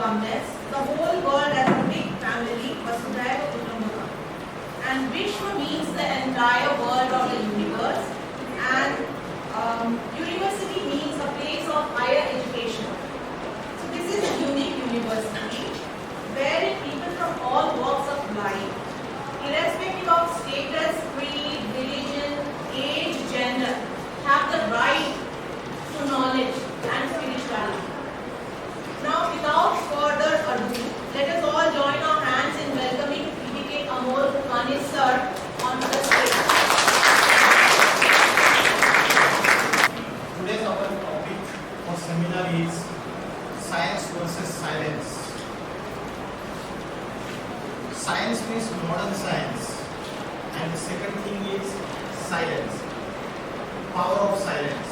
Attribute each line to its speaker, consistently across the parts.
Speaker 1: calmness. The whole world as a big family, Vasudhaiva Kutumbakam. And Vishwa means the entire world or the universe. And university means a place of higher education. So this is a unique university wherein people from all walks of life, irrespective of status, creed, religion, age, gender, have the right to knowledge and spirituality. Now, without further ado, let us all join our hands in welcoming PDK Amol Kukani sir onto the stage.
Speaker 2: Today's our topic for seminar is science versus silence. Science means modern science, and the second thing is silence, power of silence.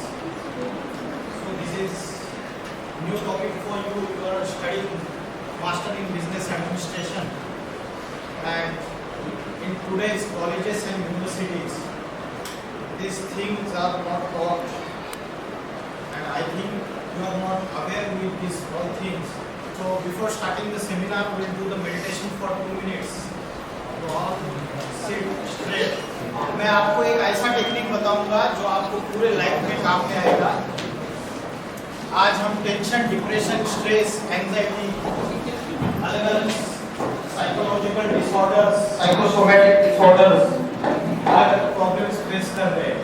Speaker 2: So this is new topic for you. You are studying master in business administration, and in today's colleges and universities, these things are not taught, and I think you are not aware with these all things. So before starting the seminar, we will do the meditation for 2 minutes. तो आप sit straight. मैं आपको एक ऐसा technique बताऊंगा जो आपको पूरे लाइफ में काम में आएगा. आज हम टेंशन, डिप्रेशन, स्ट्रेस, एंजाइटी, अलग-अलग साइकोलॉजिकल डिसऑर्डर्स, साइकोसोमैटिक डिसऑर्डर्स, अलग प्रॉब्लम्स फेस कर रहे हैं.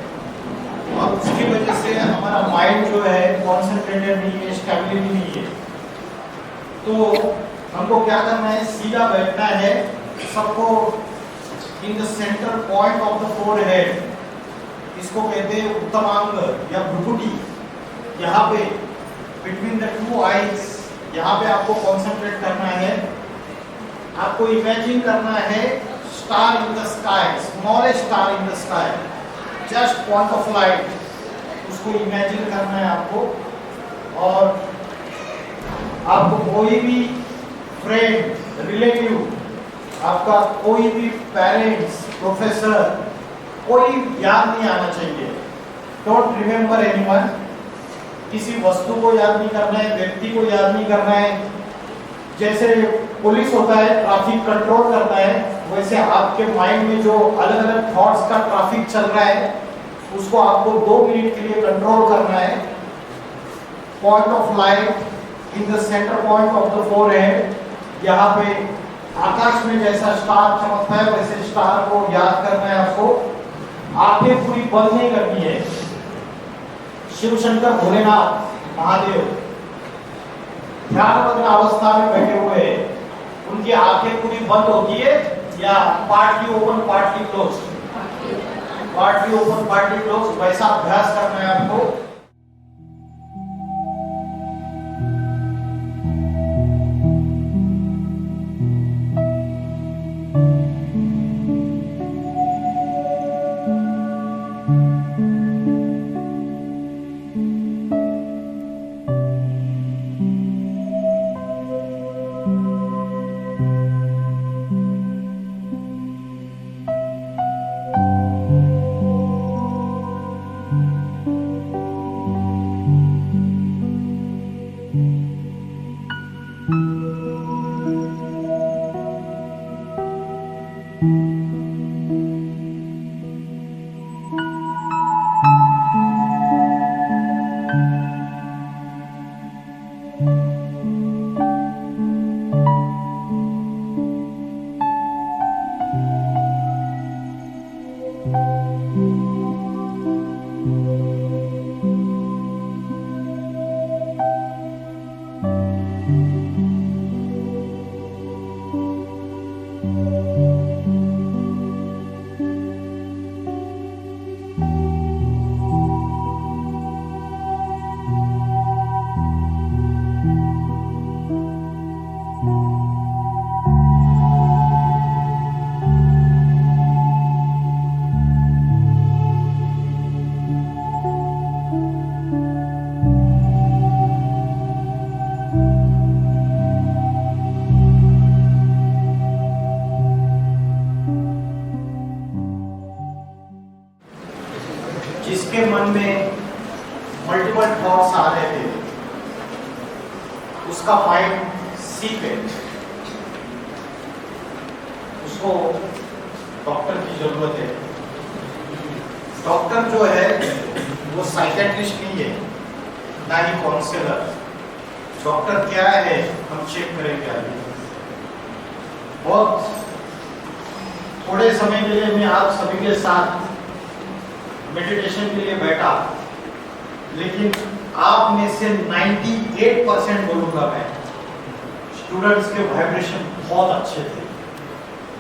Speaker 2: और उसकी वजह से हमारा माइंड जो है कॉन्सेंट्रेटेड नहीं है, स्टेबिलिटी नहीं है. तो हमको क्या करना है, सीधा बैठना है, सबको in the centre point of the forehead, इसको कहते हैं उत्तमांग या भ्रुकुटी, यहाँ पे बिटवीन द टू आईज, यहाँ पे आपको कॉन्सेंट्रेट करना है. आपको इमेजिन करना है star in the sky, smallest star in the sky, just point of light, उसको इमेजिन करना है आपको. और आपको कोई भी फ्रेंड, रिलेटिव, आपका कोई भी पेरेंट्स, प्रोफेसर, कोई याद नहीं आना चाहिए. Don't remember anyone. किसी वस्तु को याद नहीं करना है, व्यक्ति को याद नहीं करना है. जैसे पुलिस होता है, ट्रैफिक कंट्रोल करता है, वैसे आपके माइंड में जो अलग अलग थॉट्स का ट्रैफिक चल रहा है, उसको आपको 2 मिनट के लिए कंट्रोल करना है. Point of light in the centre point of the forehead, यहाँ पे आकाश में जैसा स्टार चमकता है वैसे स्टार को याद करना है आपको. आंखें पूरी बंद नहीं करनी है. शिव शंकर भोलेनाथ महादेव ध्यानमग्न अवस्था में बैठे हुए हैं, उनकी आंखें पूरी बंद होती है या partly open partly close, partly open partly close, वैसा अभ्यास करना है आपको. जिसके मन में मल्टीपल थॉट्स आ रहे थे, उसका माइंड सिक है, उसको डॉक्टर की जरूरत है। डॉक्टर जो है वो साइकेट्रिस्ट नहीं है, ना ही काउंसलर। डॉक्टर क्या है हम चेक करेंगे आगे। बहुत थोड़े समय के लिए मैं आप सभी के साथ मेडिटेशन के लिए बैठा, लेकिन आप में से 98% बोलूंगा मैं, स्टूडेंट्स के वाइब्रेशन बहुत अच्छे थे,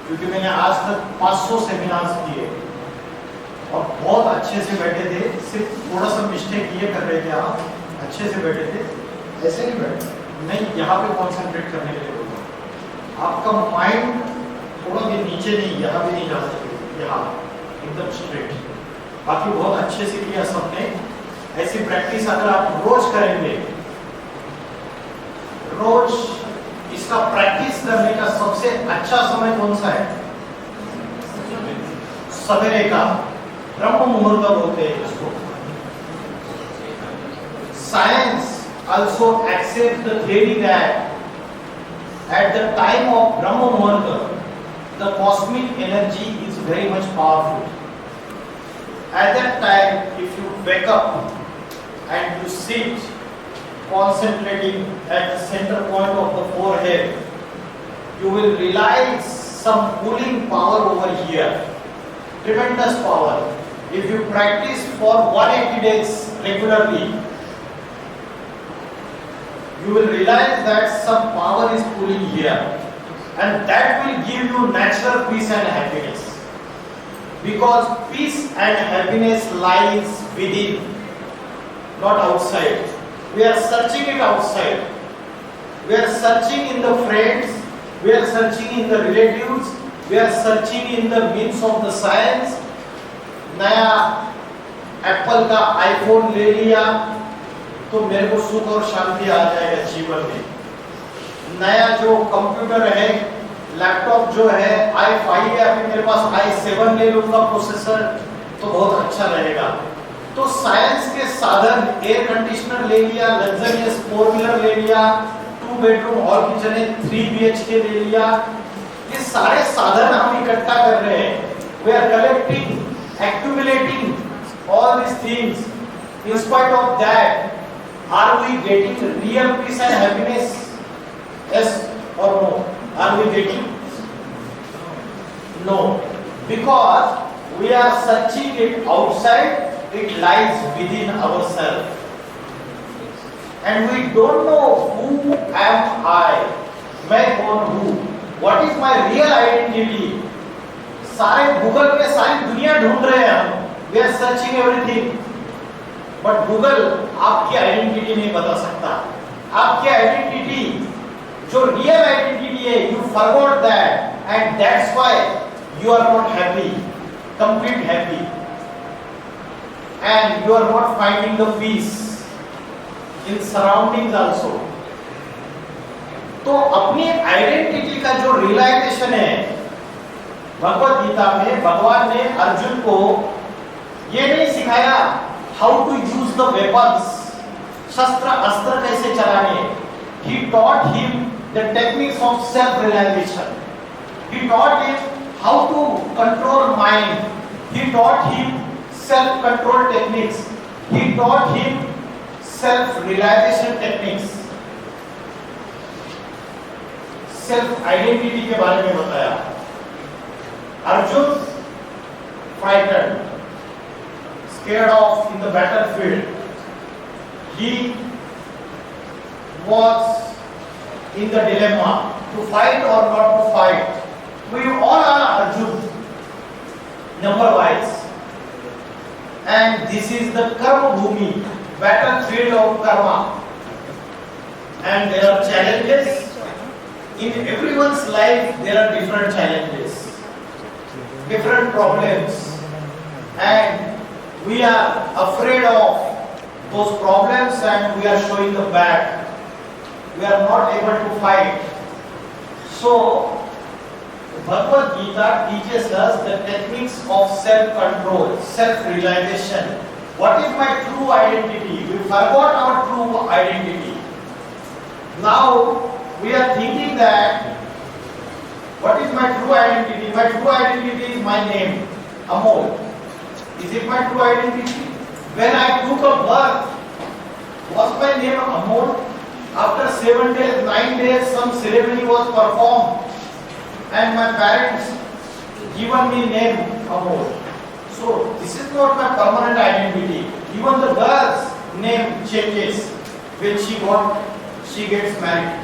Speaker 2: क्योंकि मैंने आज तक 500 सेमिनार्स किए और बहुत अच्छे से बैठे थे। सिर्फ थोड़ा सा मिस्टेक ये कर रहे थे, आप अच्छे से बैठे थे, ऐसे नहीं बैठे, नहीं यहाँ पे कॉन्सेंट्रेट करने के लिए बोलूँगा। आपका माइंड थोड़ा भी नीचे नहीं, यहाँ भी नहीं जा सकते, यहाँ एकदम स्ट्रेट। बाकी बहुत अच्छे से किया सबने। ऐसी प्रैक्टिस अगर आप रोज करेंगे, रोज इसका प्रैक्टिस करने का सबसे अच्छा समय कौन सा है? सवेरे का, ब्रह्म मुहूर्त बोलते हैं इसको। Science also accepts the theory that at the time of Brahma Muhurta, the cosmic energy is very much powerful. At that time, if you wake up and you sit concentrating at the center point of the forehead, you will realize some cooling power over here, tremendous power. If you practice for 180 days regularly, you will realize that some power is pulling here, and that will give you natural peace and happiness, because peace and happiness lies within, not outside. We are searching it outside. We are searching in the friends, we are searching in the relatives, we are searching in the means of the science. नया Apple का iPhone ले लिया तो मेरे को सुख और शांति आ जाएगा जीवन में। नया जो कंप्यूटर है, लैपटॉप जो है, i5 है, अभी मेरे पास i7 ले लूंगा प्रोसेसर तो बहुत अच्छा रहेगा। तो साइंस के साधन, एयर कंडीशनर ले लिया, लग्जरियस 4 व्हीलर ले लिया, 2 बेडरूम हॉल किचन है, 3 BHK ले लिया, ये सारे साधन हम इकट्ठा कर रहे हैं। We are collecting, accumulating all these things. In spite of that, are we getting real peace and happiness? Yes or no? Are we getting? No, because we are searching it outside. It lies within ourselves, and we don't know who am I. मैं कौन हूँ? What is my real identity? सारे Google पे सारी दुनिया ढूंढ रहे हैं हम, we are searching everything, but Google आपकी आइडेंटिटी नहीं बता सकता। आपकी आइडेंटिटी जो रियल आइडेंटिटी है, you forgot that, and that's why you are not happy, complete happy, and you are not finding the peace in surroundings also. तो अपनी identity का जो रियलाइजेशन है, भगवत गीता में भगवान ने अर्जुन को ये नहीं सिखाया how to use the weapons, शस्त्र अस्त्र कैसे चलाने। He taught him the techniques of self realisation, he taught him how to control mind, he taught him self control techniques, he taught him self realisation techniques, self identity के बारे में बताया। Arjun frightened, scared off in the battlefield. He was in the dilemma to fight or not to fight. We all are Arjun, number-wise, and this is the karma bhumi, battlefield of karma, and there are challenges in everyone's life. There are different challenges, different problems, and we are afraid of those problems, and we are showing the back. We are not able to fight. So Bhagavad Gita teaches us the techniques of self-control, self-realization. What is my true identity? We forgot our true identity. Now we are thinking that what is my true identity? My true identity is my name, Amol. Is it my true identity? When I took a birth, was my name Amol? After 7 days, 9 days, some ceremony was performed, and my parents given me name Amol. So this is not my permanent identity. Even the girl's name changes when she gets married.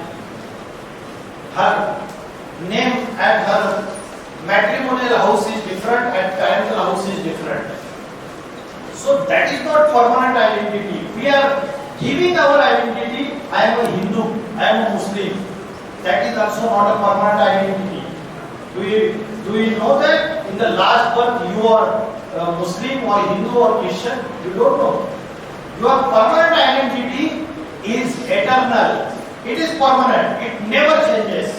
Speaker 2: Her name at her matrimonial house is different, at parental house is different. So that is not permanent identity. We are giving our identity. I am a Hindu, I am a Muslim. That is also not a permanent identity. Do you know that in the last birth you are Muslim or Hindu or Christian? You don't know. Your permanent identity is eternal. It is permanent. It never changes.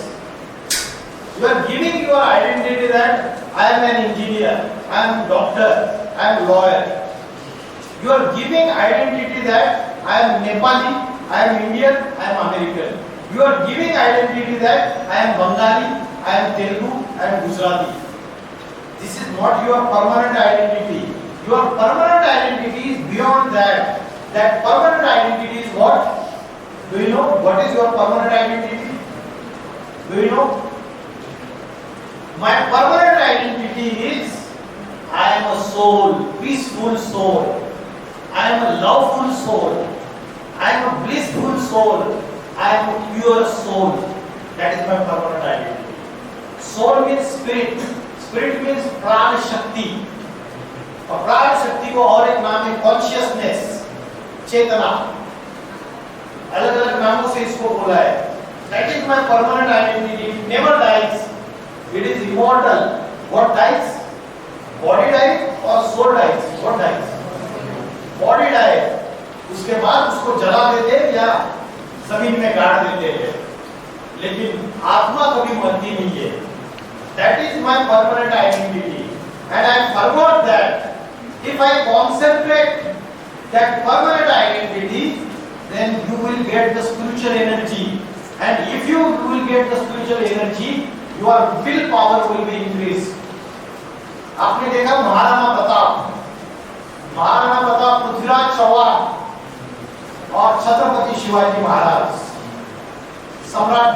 Speaker 2: You are giving your identity that I am an engineer, I am a doctor, I am a lawyer. You are giving identity that I am Nepali, I am Indian, I am American. You are giving identity that I am Bengali, I am Telugu, I am Gujarati. This is not your permanent identity. Your permanent identity is beyond that. That permanent identity is what? Do you know what is your permanent identity? Do you know? My permanent identity is I am a soul, peaceful soul. I am a loveful soul. I am a blissful soul. I am a pure soul. That is my permanent identity. Soul means spirit. Spirit means प्राण शक्ति. और प्राण शक्ति को और एक नाम है कॉन्शियसनेस, चेतना. अलग अलग नामों से इसको बोला है. That is my permanent identity. It never dies. It is immortal. What dies? Body dies or soul dies? What dies? Body dies. उसके बाद उसको जला देते हैं या जमीन में गाड़ देते हैं. लेकिन आत्मा कभी मरती नहीं है. That is my permanent identity. And I forgot that if I concentrate that permanent identity, then you will get the spiritual energy. And if you will get the spiritual energy, your willpower will be increased. आपने देखा महाराणा प्रताप, पृथ्वीराज चौहान और छत्रपति शिवाजी महाराज, सम्राट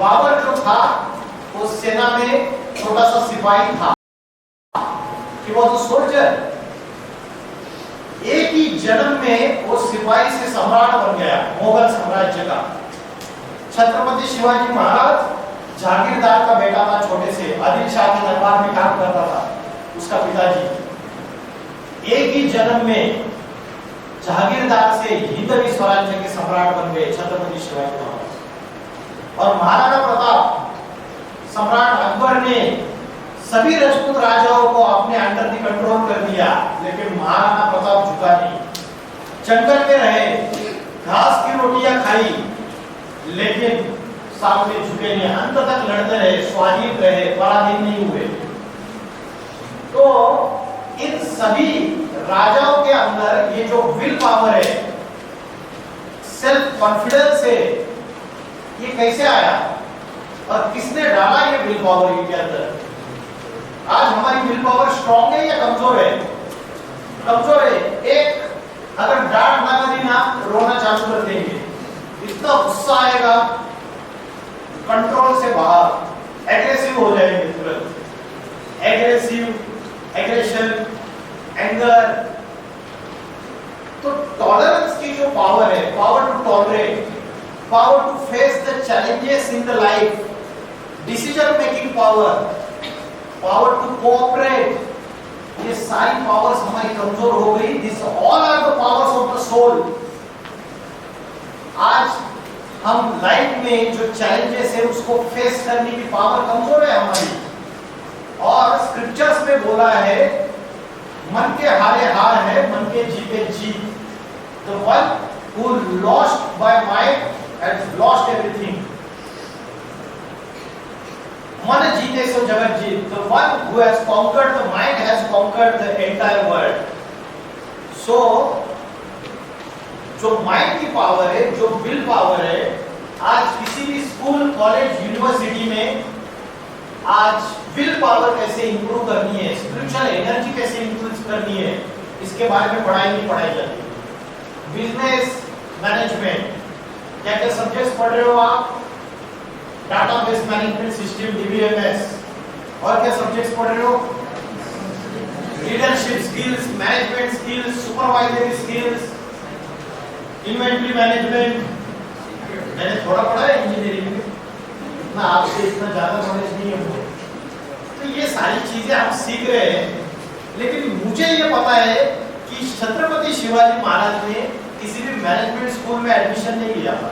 Speaker 2: बाबर जो था वो सेना में छोटा सा सिपाही था. He was a soldier. एक ही जन्म में वो सिपाही से सम्राट बन गया मुगल साम्राज्य का. छत्रपति शिवाजी महाराज जागीरदार का बेटा था. छोटे से आदिल शाह के दरबार में काम करता था उसका पिताजी. एक ही जन्म में जागीरदार से हिंदवी स्वराज्य के सम्राट बन गए छत्रपति शिवाजी महाराज. और महाराणा प्रताप, सम्राट अकबर ने सभी राजपूत राजाओं को अपने अंडर दी कंट्रोल कर दिया, लेकिन महाराणा प्रताप झुका नहीं. जंगल में रहे, घास की रोटियां खाई, लेकिन सामने झुके नहीं. अंत तक लड़ते रहे, स्वाधीन रहे, पराधीन नहीं हुए. तो इन सभी राजाओं के अंदर ये जो विल पावर है, सेल्फ कॉन्फिडेंस है, ये कैसे आया और किसने डाला ये विल पावर इनके अंदर? आज हमारी विल पावर स्ट्रॉन्ग है या कमजोर है? कमजोर है. एक अगर डांट ना लगी ना, रोना चालू कर देंगे. इतना गुस्सा आएगा, कंट्रोल से बाहर, एग्रेसिव हो जाएंगे तुरंत. Aggression, anger. तो टॉलरेंस की जो पावर है, power to tolerate, power to face the challenges in the life, decision making power, power to cooperate, ये सारी पावर्स हमारी कमजोर हो गई. This all are the powers of the soul. आज हम लाइफ में जो चैलेंजेस है उसको फेस करने की पावर कमजोर है हमारी. और स्क्रिप्चर्स में बोला है, मन के हारे हार है, मन के जीते जीत. The one who lost by might has lost everything. मन जीते सो जगत जीत. The one who has conquered the mind has conquered the entire world. So जो माइंड की पावर है, जो विल पावर है, आज आज विल पावर कैसे इंप्रूव करनी है, स्पिरिचुअल एनर्जी कैसे इंफ्लुएंस करनी है, इसके बारे में पढ़ाई नहीं पढ़ाई जाती। बिजनेस मैनेजमेंट, क्या क्या सब्जेक्ट्स पढ़ रहे हो आप? डाटाबेस मैनेजमेंट सिस्टम डीबीएमएस, और क्या सब्जेक्ट्स पढ़ रहे हो? Leadership skills, management skills, supervisory skills, inventory management. मैंने थोड़ा पढ़ा है इंजीनियरिंग में, इतना आपसे इतना ज्यादा नॉलेज नहीं है मुझे। तो ये सारी चीजें आप सीख रहे हैं, लेकिन मुझे ये पता है कि छत्रपति शिवाजी महाराज ने किसी भी मैनेजमेंट स्कूल में एडमिशन नहीं लिया था।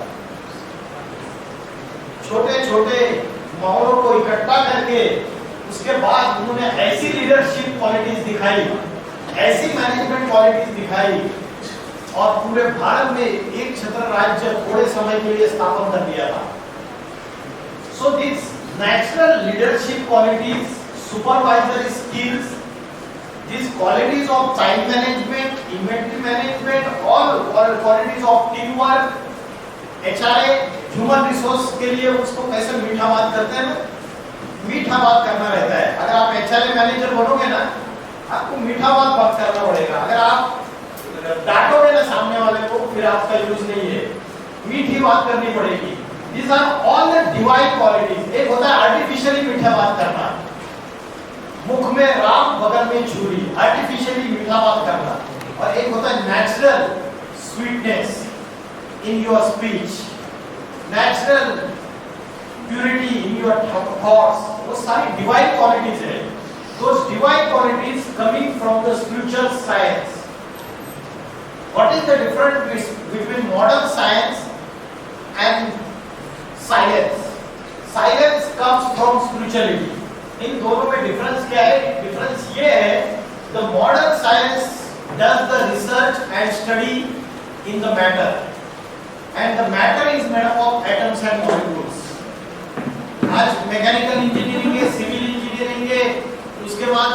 Speaker 2: छोटे छोटे माहौलों को इकट्ठा करके उसके बाद उन्होंने ऐसी लीडरशिप क्वालिटीज दिखाई, ऐसी मैनेजमेंट क्वालिटीज दिखाई, और पूरे भारत में एक छत्र राज्य थोड़े समय के लिए स्थापन कर दिया था। So this natural leadership qualities, supervisory skills, these qualities of time management, inventory management, all qualities of teamwork, HRA, human resource के लिए उसको कैसे मीठा बात करते हैं ना, मीठा बात करना रहता है। अगर आप HRA मैनेजर बनोगे ना, आपको मीठा बात करना पड़ेगा। अगर आप डांटोगे ना सामने वाले को, फिर आपका यूज नहीं है, मीठी बात करनी पड़ेगी। These are all the divine qualities। एक होता है आर्टिफिशियली मीठा बात करना, मुख में राम बगल में छुरी, आर्टिफिशियली मीठा बात करना, और एक होता है natural sweetness in your speech, natural purity in your thoughts. वो सारी डिवाइन क्वालिटीज है। Those divine qualities coming from the spiritual science. What is the difference between modern science and science? Science comes from spirituality. इन दोनों में difference क्या है? Difference ये है, the modern science does the research and study in the matter, and the matter is made up of atoms and molecules. आज mechanical engineering है, civil engineering है, उसके बाद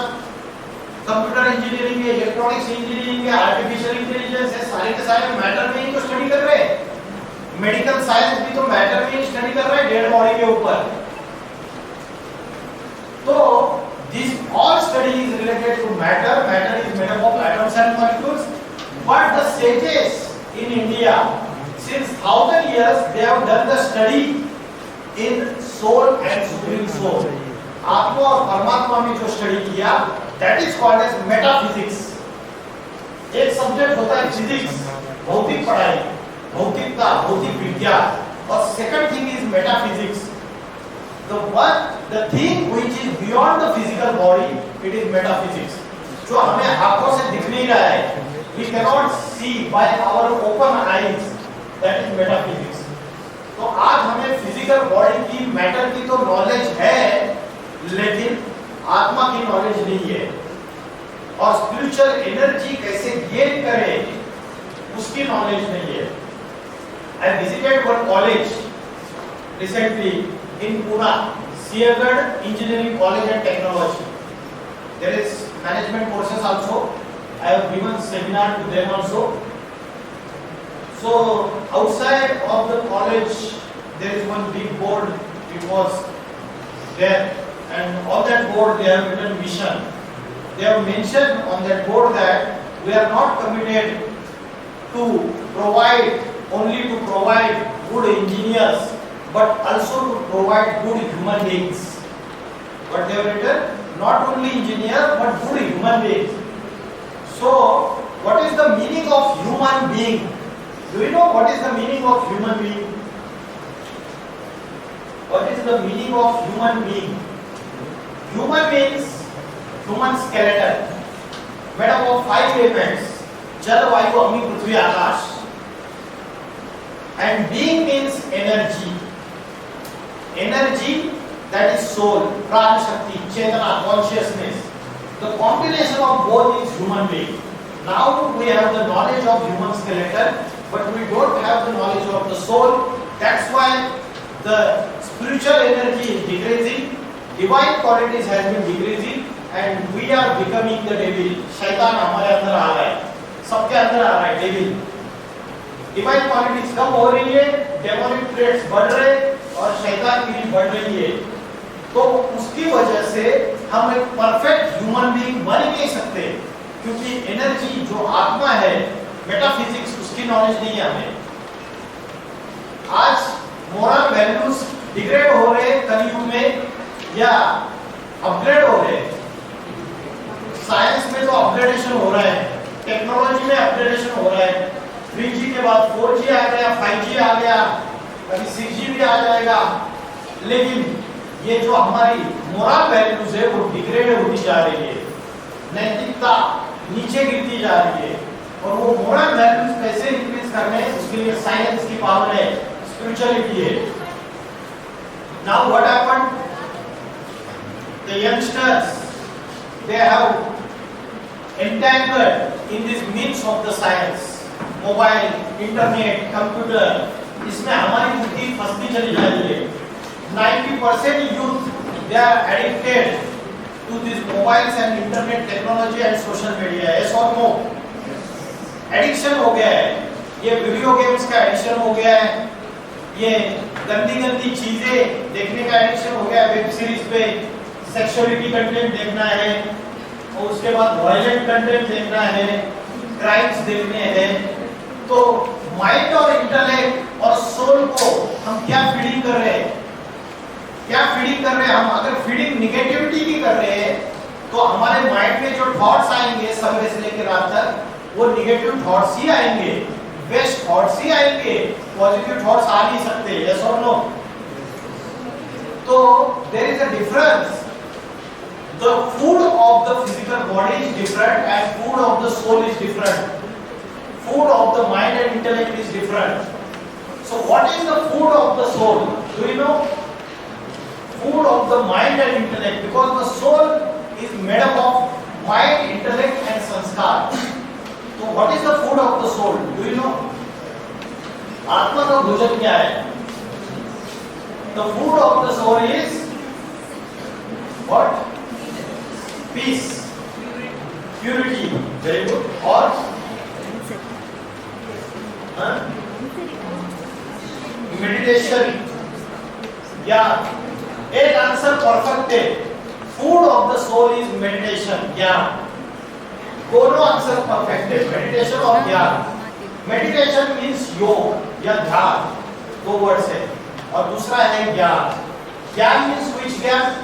Speaker 2: कंप्यूटर इंजीनियरिंग है, इलेक्ट्रॉनिक्स इंजीनियरिंग है, आर्टिफिशियल इंटेलिजेंस है, सारे के सारे मैटर में ही तो स्टडी कर रहे हैं। मेडिकल साइंस भी तो मैटर में ही स्टडी कर रहे हैं, डेड बॉडी के ऊपर। तो this all study is related to matter. Matter is made up of atoms and molecules. But the sages in India, since 1000 years, they have done the study in soul and supreme soul. आत्मा और परमात्मा में जो study किया, that is called as metaphysics. एक subject होता है physics, भौतिक पढ़ाई, भौतिकता, भौतिक विज्ञान, और second thing is metaphysics. The thing which is beyond the physical body, it is metaphysics. जो हमें आंखों से दिख नहीं रहा है, we cannot see by our open eyes, that is metaphysics. तो आज हमें फिजिकल बॉडी की, मैटर की तो नॉलेज है, लेकिन आत्मा की नॉलेज नहीं है, और स्पिरिचुअल एनर्जी कैसे गेन करें उसकी नॉलेज नहीं है। I visited one college recently in Pune, Siagarh Engineering College and Technology. There is management courses also. I have given seminar to them also. So outside of the college there is one big board. It was there, and on that board they have written mission. They have mentioned on that board that we are not committed to provide good engineers, but also to provide good human beings. But they have written not only engineer but good human beings. So what is the meaning of human being? Do you know what is the meaning of human being? What is the meaning of human being? Human means human skeleton made up of 5 elements: जल, वायु, अग्नि, पृथ्वी, आकाश. And being means energy. Energy, that is soul, प्राण शक्ति, चेतना, consciousness. The combination of both is human being. Now we have the knowledge of human skeleton, but we don't have the knowledge of the soul. That's why the spiritual energy is decreasing, divine qualities has been decreasing, and we are becoming the devil. शैतान हमारे अंदर आ रहा है, सबके अंदर आ रहा है devil. Divine qualities कम हो रही है, डेमोनिक ट्रेट्स बढ़ रहे और शैतानगिरी बढ़ रही है. तो उसकी वजह से हम एक परफेक्ट ह्यूमन बीइंग बन ही नहीं सकते, क्योंकि एनर्जी जो आत्मा है, मेटाफिजिक्स, उसकी नॉलेज नहीं है हमें। आज मोरल वैल्यूज डिग्रेड हो रहे कलयुग में या अपग्रेड हो रहे? साइंस में तो अपग्रेडेशन हो रहा है, टेक्नोलॉजी में अपग्रेडेशन हो रहा है। 3G के बाद 4G आ गया, 5G आ गया, अभी 6G भी आ जाएगा। लेकिन ये जो हमारी मोरल वैल्यूज है वो डिग्रेड होती जा रही है, नैतिकता नीचे गिरती जा रही है। और वो मोरल वैल्यूज कैसे इंक्रीज करने हैं, उसके लिए साइंस की पावर है, स्पिरिचुअलिटी है। Now what happened? The youngsters, they have entangled in this means of the science, mobile, internet, computer, इसमें हमारी बुद्धि फंसती चली जा रही है। 90% youth, they are addicted to these mobiles and internet technology and social media. Yes or no? Addiction हो गया है, ये वीडियो गेम्स का एडिक्शन हो गया है, ये गंदी गंदी चीजें देखने का एडिक्शन हो गया है, वेब सीरीज पे सेक्सुअलिटी कंटेंट देखना है, और उसके बाद वायलेंट कंटेंट देखना है, क्राइम्स देखने हैं। तो माइंड और इंटेलेक्ट और सोल को हम क्या फीडिंग कर रहे हैं? क्या फीडिंग कर रहे हैं हम? अगर फीडिंग निगेटिविटी की कर रहे हैं तो हमारे माइंड में जो थॉट्स आएंगे सुबह से लेकर रात तक, वो निगेटिव थॉट्स ही आएंगे, वेस्ट थॉट्स ही आएंगे, पॉजिटिव थॉट्स आ नहीं सकते। यस और नो? तो there is a difference. The food of the physical body is different and food of the soul is different. Food of the mind and intellect is different. So what is the food of the soul? Do you know? Food of the mind and intellect, because the soul is made up of mind, intellect and sanskar. So what is the food of the soul? Do you know? आत्मा का भोजन क्या है? The food of the soul is what? Peace, purity, very good. और meditation, ज्ञान। एक answer perfect है। Food of the soul is meditation, ज्ञान। दोनों आंसर परफेक्ट है, मेडिटेशन और ज्ञान। मेडिटेशन मीन्स योग या ध्यान, दो वर्ड्स है, और दूसरा है ज्ञान। ज्ञान मीन्स विच ज्ञान?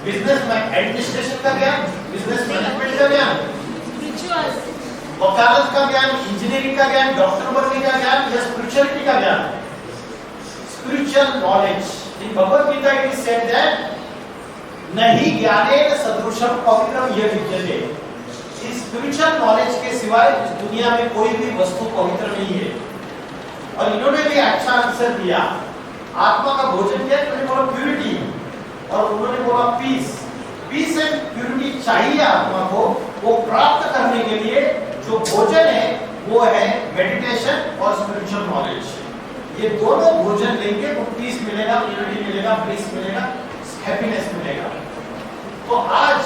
Speaker 2: बिजनेस में एडमिनिस्ट्रेशन का ज्ञान, बिजनेस मैनेजमेंट का ज्ञान, वकालत का ज्ञान, इंजीनियरिंग का ज्ञान, डॉक्टर बनने का ज्ञान, या स्पिरिचुअलिटी का ज्ञान? Spiritual knowledge. In Bhagavad Gita it is said that नहि ज्ञानेन सदृशं पवित्रम यः विद्यते। इस स्पिरिचुअल नॉलेज के सिवाय इस दुनिया में कोई भी वस्तु पवित्र नहीं है। और इन्होंने भी अच्छा आंसर दिया। आत्मा का भोजन क्या? मैंने बोला प्यूरिटी, और उन्होंने बोला पीस। पीस एंड प्यूरिटी चाहिए आत्मा को। वो प्राप्त करने के लिए जो भोजन है वो है मेडिटेशन और स्पिरिचुअल नॉलेज। ये दोनों भोजन लेंगे तो पीस मिलेगा, प्यूरिटी मिलेगा, ब्लिस मिलेगा, हैप्पीनेस मिलेगा। तो आज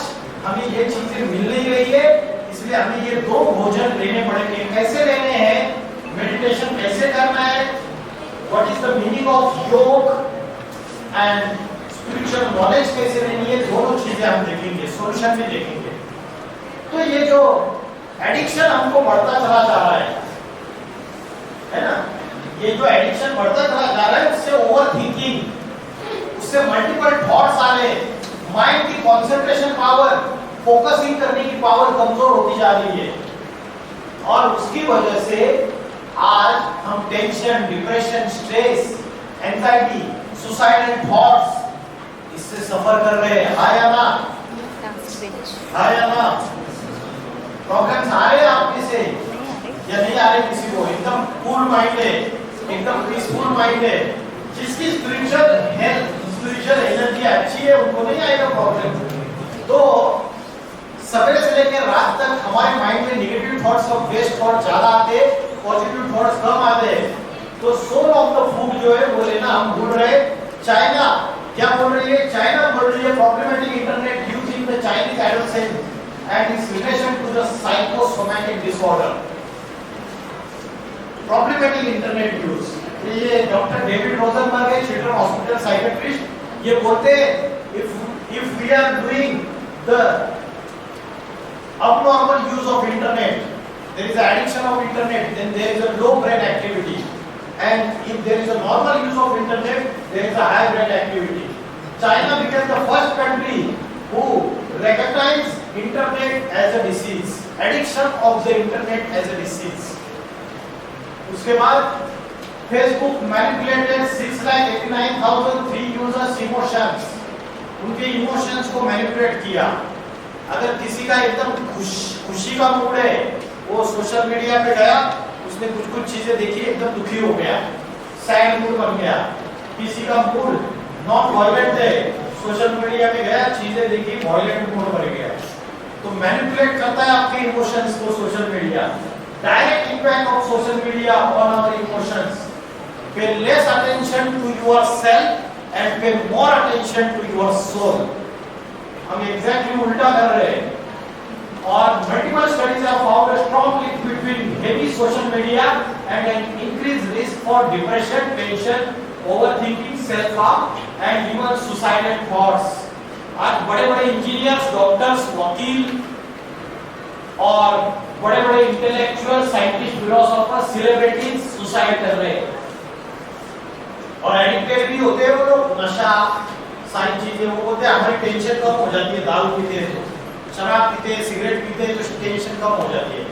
Speaker 2: हमें ये चीजें मिल नहीं रही है, इसलिए हमें ये दो भोजन लेने पड़ेंगे। कैसे लेने हैं? मेडिटेशन कैसे करना है? What is the meaning of योग एंड स्पिरिचुअल नॉलेज कैसे लेनी है? दोनों चीजें हम देखेंगे, सॉल्यूशन भी देखेंगे। तो ये जो एडिक्शन हमको बढ़ता चला जा रहा है ना, ये जो एडिक्शन बढ़ता चला जा रहा है, उससे ओवर थिंकिंग, उससे मल्टीपल थॉट्स आ रहे, माइंड की कंसंट्रेशन पावर, फोकसिंग करने की पावर कमजोर होती जा रही है। और उसकी वजह से आज हम tension, depression, stress, anxiety, suicidal thoughts इससे सफर कर रहे हैं। हाँ या ना? हाँ या ना? प्रॉब्लम्स आ रहे हैं आप में से या नहीं आ रहे? किसी को एकदम कूल माइंड है, एकदम पीसफुल माइंड है, जिसकी स्पिरिचुअल हेल्थ, स्पिरिचुअल एनर्जी अच्छी है, उनको नहीं आएगा प्रॉब्लम। तो सवेरे से लेकर रात तक हमारे माइंड में नेगेटिव थॉट्स और वेस्ट थॉट्स ज्यादा आते हैं, पॉजिटिव थॉट्स कम आते हैं। तो सोल ऑफ द फूड जो है वो लेना हम भूल रहे। चाइना क्या बोल रही है? चाइना बोल रही है problematic internet use in the Chinese adolescent and its relation to the psychosomatic disorder. Problematic internet use. ये डॉक्टर डेविड रोजनबर्ग है, चिल्ड्रन हॉस्पिटल साइकेट्रिस्ट, ये बोलते if we are doing the abnormal use of internet, there is addiction of internet, then there is a low brain activity, and if there is a normal use of internet, there is a high brain activity. China became the first country who recognized internet as a disease, addiction of the internet as a disease. उसके बाद Facebook manipulated 6,89,003 users emotions, उनके emotions को manipulate किया। अगर किसी का एकदम खुशी का मूड है, वो सोशल मीडिया पे गया, उसने कुछ चीजें देखी, एकदम दुखी हो गया, सैड मूड बन गया। किसी का मूड नॉन वायलेंट है, सोशल मीडिया पे गया, चीजें देखी, वायलेंट मूड बन गया। तो मैनिपुलेट करता है आपके इमोशंस को social media. Direct impact of social media on our emotions. Pay less attention to yourself and pay more attention to your soul. हम exactly उल्टा कर रहे हैं। और multiple studies have found a strong link between heavy social media and an increased risk for depression, tension, overthinking, self-harm and even suicidal thoughts. आज बड़े-बड़े engineers, doctors, वकील और बड़े-बड़े intellectual, scientist, philosopher, celebrities suicide कर रहे हैं। और addicted भी होते हैं वो लोग, नशा, सारी चीजें, वो बोलते हैं हमारी टेंशन कम हो जाती है, दारू पीते हैं तो, शराब पीते हैं, सिगरेट पीते हैं तो टेंशन कम हो जाती है।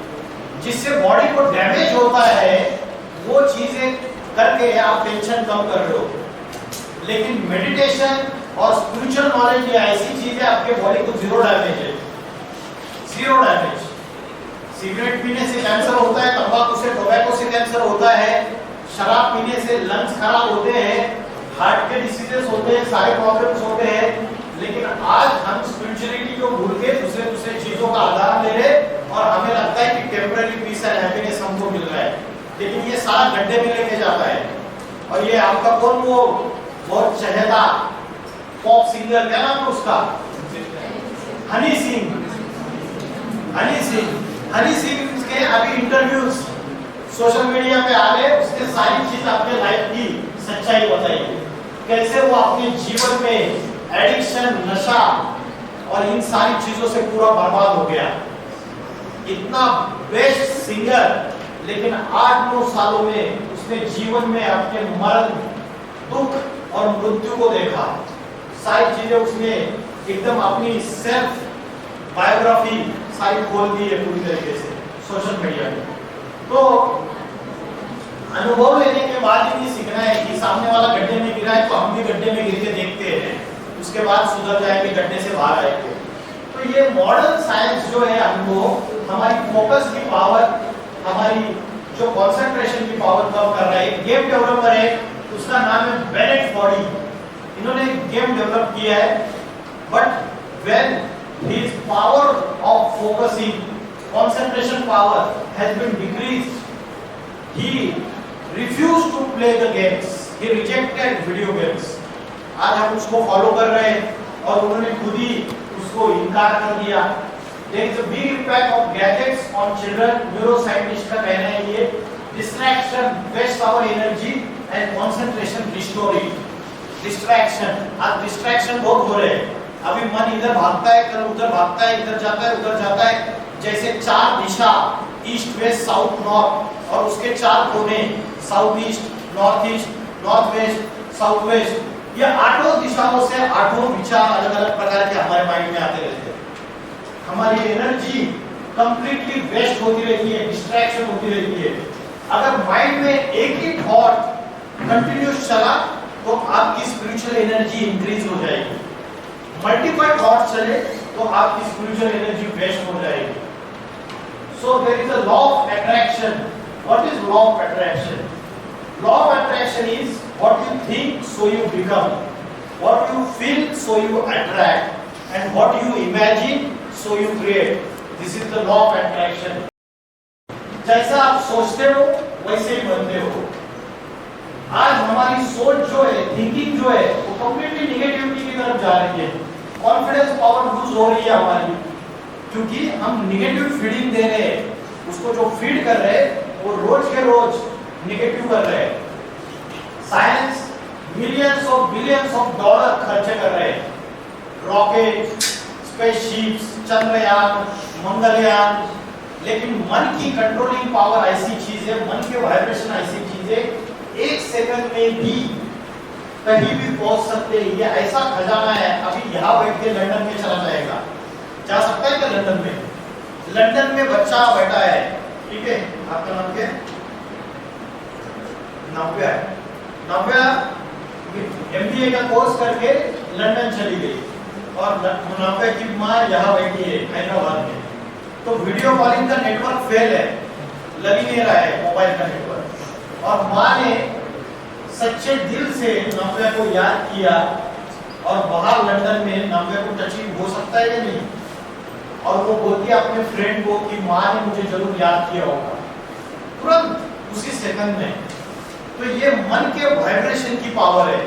Speaker 2: जिससे बॉडी को डैमेज होता है, वो चीजें करके आप टेंशन कम कर रहे हो। लेकिन मेडिटेशन और स्पिरिचुअल नॉलेज ये ऐसी चीज है, आपके बॉडी को जीरो डैमेज है, जीरो डैमेज। सिगरेट पीने से कैंसर होता है, तंबाकू से, टोबैको से कैंसर होता है, शराब पीने से लंग्स खराब होते हैं, हार्ट के डिसीजेस होते हैं, सारे प्रॉब्लम्स होते हैं। लेकिन आज हम स्पिरिचुअलिटी को भूल के दूसरे चीजों का आधार ले रहे और हमें लगता है कि टेम्पररी पीस एंड हैप्पीनेस हमको मिल रहा है, लेकिन ये सारा गड्ढे में लेके जाता है। और ये आपका कौन, वो बहुत चहेता पॉप सिंगर, क्या नाम है उसका, हनी सिंह। हनी सिंह के अभी इंटरव्यूज सोशल मीडिया पे आ गए, उसने सारी चीज अपने लाइफ की सच्चाई बताई, कैसे वो अपने जीवन में एडिक्शन, नशा और इन सारी चीजों से पूरा बर्बाद हो गया। इतना बेस्ट सिंगर, लेकिन 8-9 सालों में उसने जीवन में अपने मरण, दुख और मृत्यु को देखा। सारी चीजें उसने एकदम अपनी सेल्फ बायोग्राफी सारी खोल दी है पूरी तरीके से सोशल मीडिया में। तो अनुभव लेने के बाद ही सीखना है कि सामने वाला गड्ढे में गिरा है तो हम भी गड्ढे में गिर के देखते हैं, उसके बाद सुधर जाएंगे, गड्ढे से बाहर आएंगे। तो ये मॉडर्न साइंस जो है हमको हमारी फोकस की पावर, हमारी जो कंसंट्रेशन की पावर कम कर रहा है। एक गेम डेवलपर है, उसका नाम है बेनेट फॉर्डी। इन्होंने एक गेम डेवलप किया है, but when his power of focusing, concentration power has been decreased, he refused to play the games, he rejected video games। आज हम उसको फॉलो कर रहे हैं और उन्होंने खुद ही उसको इनकार कर दिया। There is a big impact of gadgets on children। Neuroscientist का कहना है ये distraction waste our energy and concentration restore it। distraction, आज distraction बहुत हो रहे हैं, अभी मन इधर भागता है, कल उधर भागता है, इधर जाता है, उधर जाता है। जैसे 4 दिशा, ईस्ट, वेस्ट, साउथ, नॉर्थ, और उसके 4 कोने, south east, north east, north west, south west, ये 8 दिशाओं से 8 विचार अलग अलग प्रकार के हमारे माइंड में आते रहते हैं। हमारी एनर्जी कंप्लीटली वेस्ट होती रहती है, डिस्ट्रैक्शन होती रहती है। अगर माइंड में एक ही थॉट कंटिन्यूस चला तो आपकी स्पिरिचुअल एनर्जी इंक्रीज हो जाएगी। मल्टीपल थॉट्स चले तो आपकी स्पिरिचुअल एनर्जी वेस्ट हो जाएगी। So there is a law of attraction. What is law of attraction? Law of attraction is what you think, so you become. What you feel, so you attract. And what you imagine, so you create. This is the law of attraction. जैसा आप सोचते हो वैसे ही बनते हो। आज हमारी सोच जो है, थिंकिंग जो है, वो कंप्लीटली निगेटिविटी की तरफ जा रही है। कॉन्फिडेंस पावर लूज हो रही है हमारी, क्योंकि हम निगेटिव फीडिंग दे रहे हैं। उसको जो फीड कर रहे हैं वो रोज के रोज निगेटिव कर रहे हैं। Science millions of billions of dollar खर्चे कर रहे हैं, रॉकेट, स्पेसशिप्स, चंद्रयान, मंगलयान, लेकिन मन की कंट्रोलिंग पावर ऐसी चीज है, मन के वाइब्रेशन ऐसी चीज है, एक सेकंड में भी कहीं भी पहुंच सकते हैं। ये ऐसा खजाना है, अभी यहाँ बैठ के लंदन में चला जाएगा, जा सकता है क्या लंदन में? लंदन में बच्चा बैठा है, ठीक है, आपका नाम क्या है? नव्या। नव्या MBA का कोर्स करके लंदन चली गई और नव्या की माँ यहाँ बैठी है हैदराबाद में। तो वीडियो कॉलिंग का नेटवर्क फेल है, लग ही नहीं रहा है मोबाइल का नेटवर्क, और माँ ने सच्चे दिल से नव्या को याद किया और बाहर लंदन में नव्या को टचिंग हो सकता है या नहीं, और वो बोलती है अपने फ्रेंड को कि माँ ने मुझे जरूर याद किया होगा, तुरंत उसी सेकंड में। तो ये मन के वाइब्रेशन की पावर है,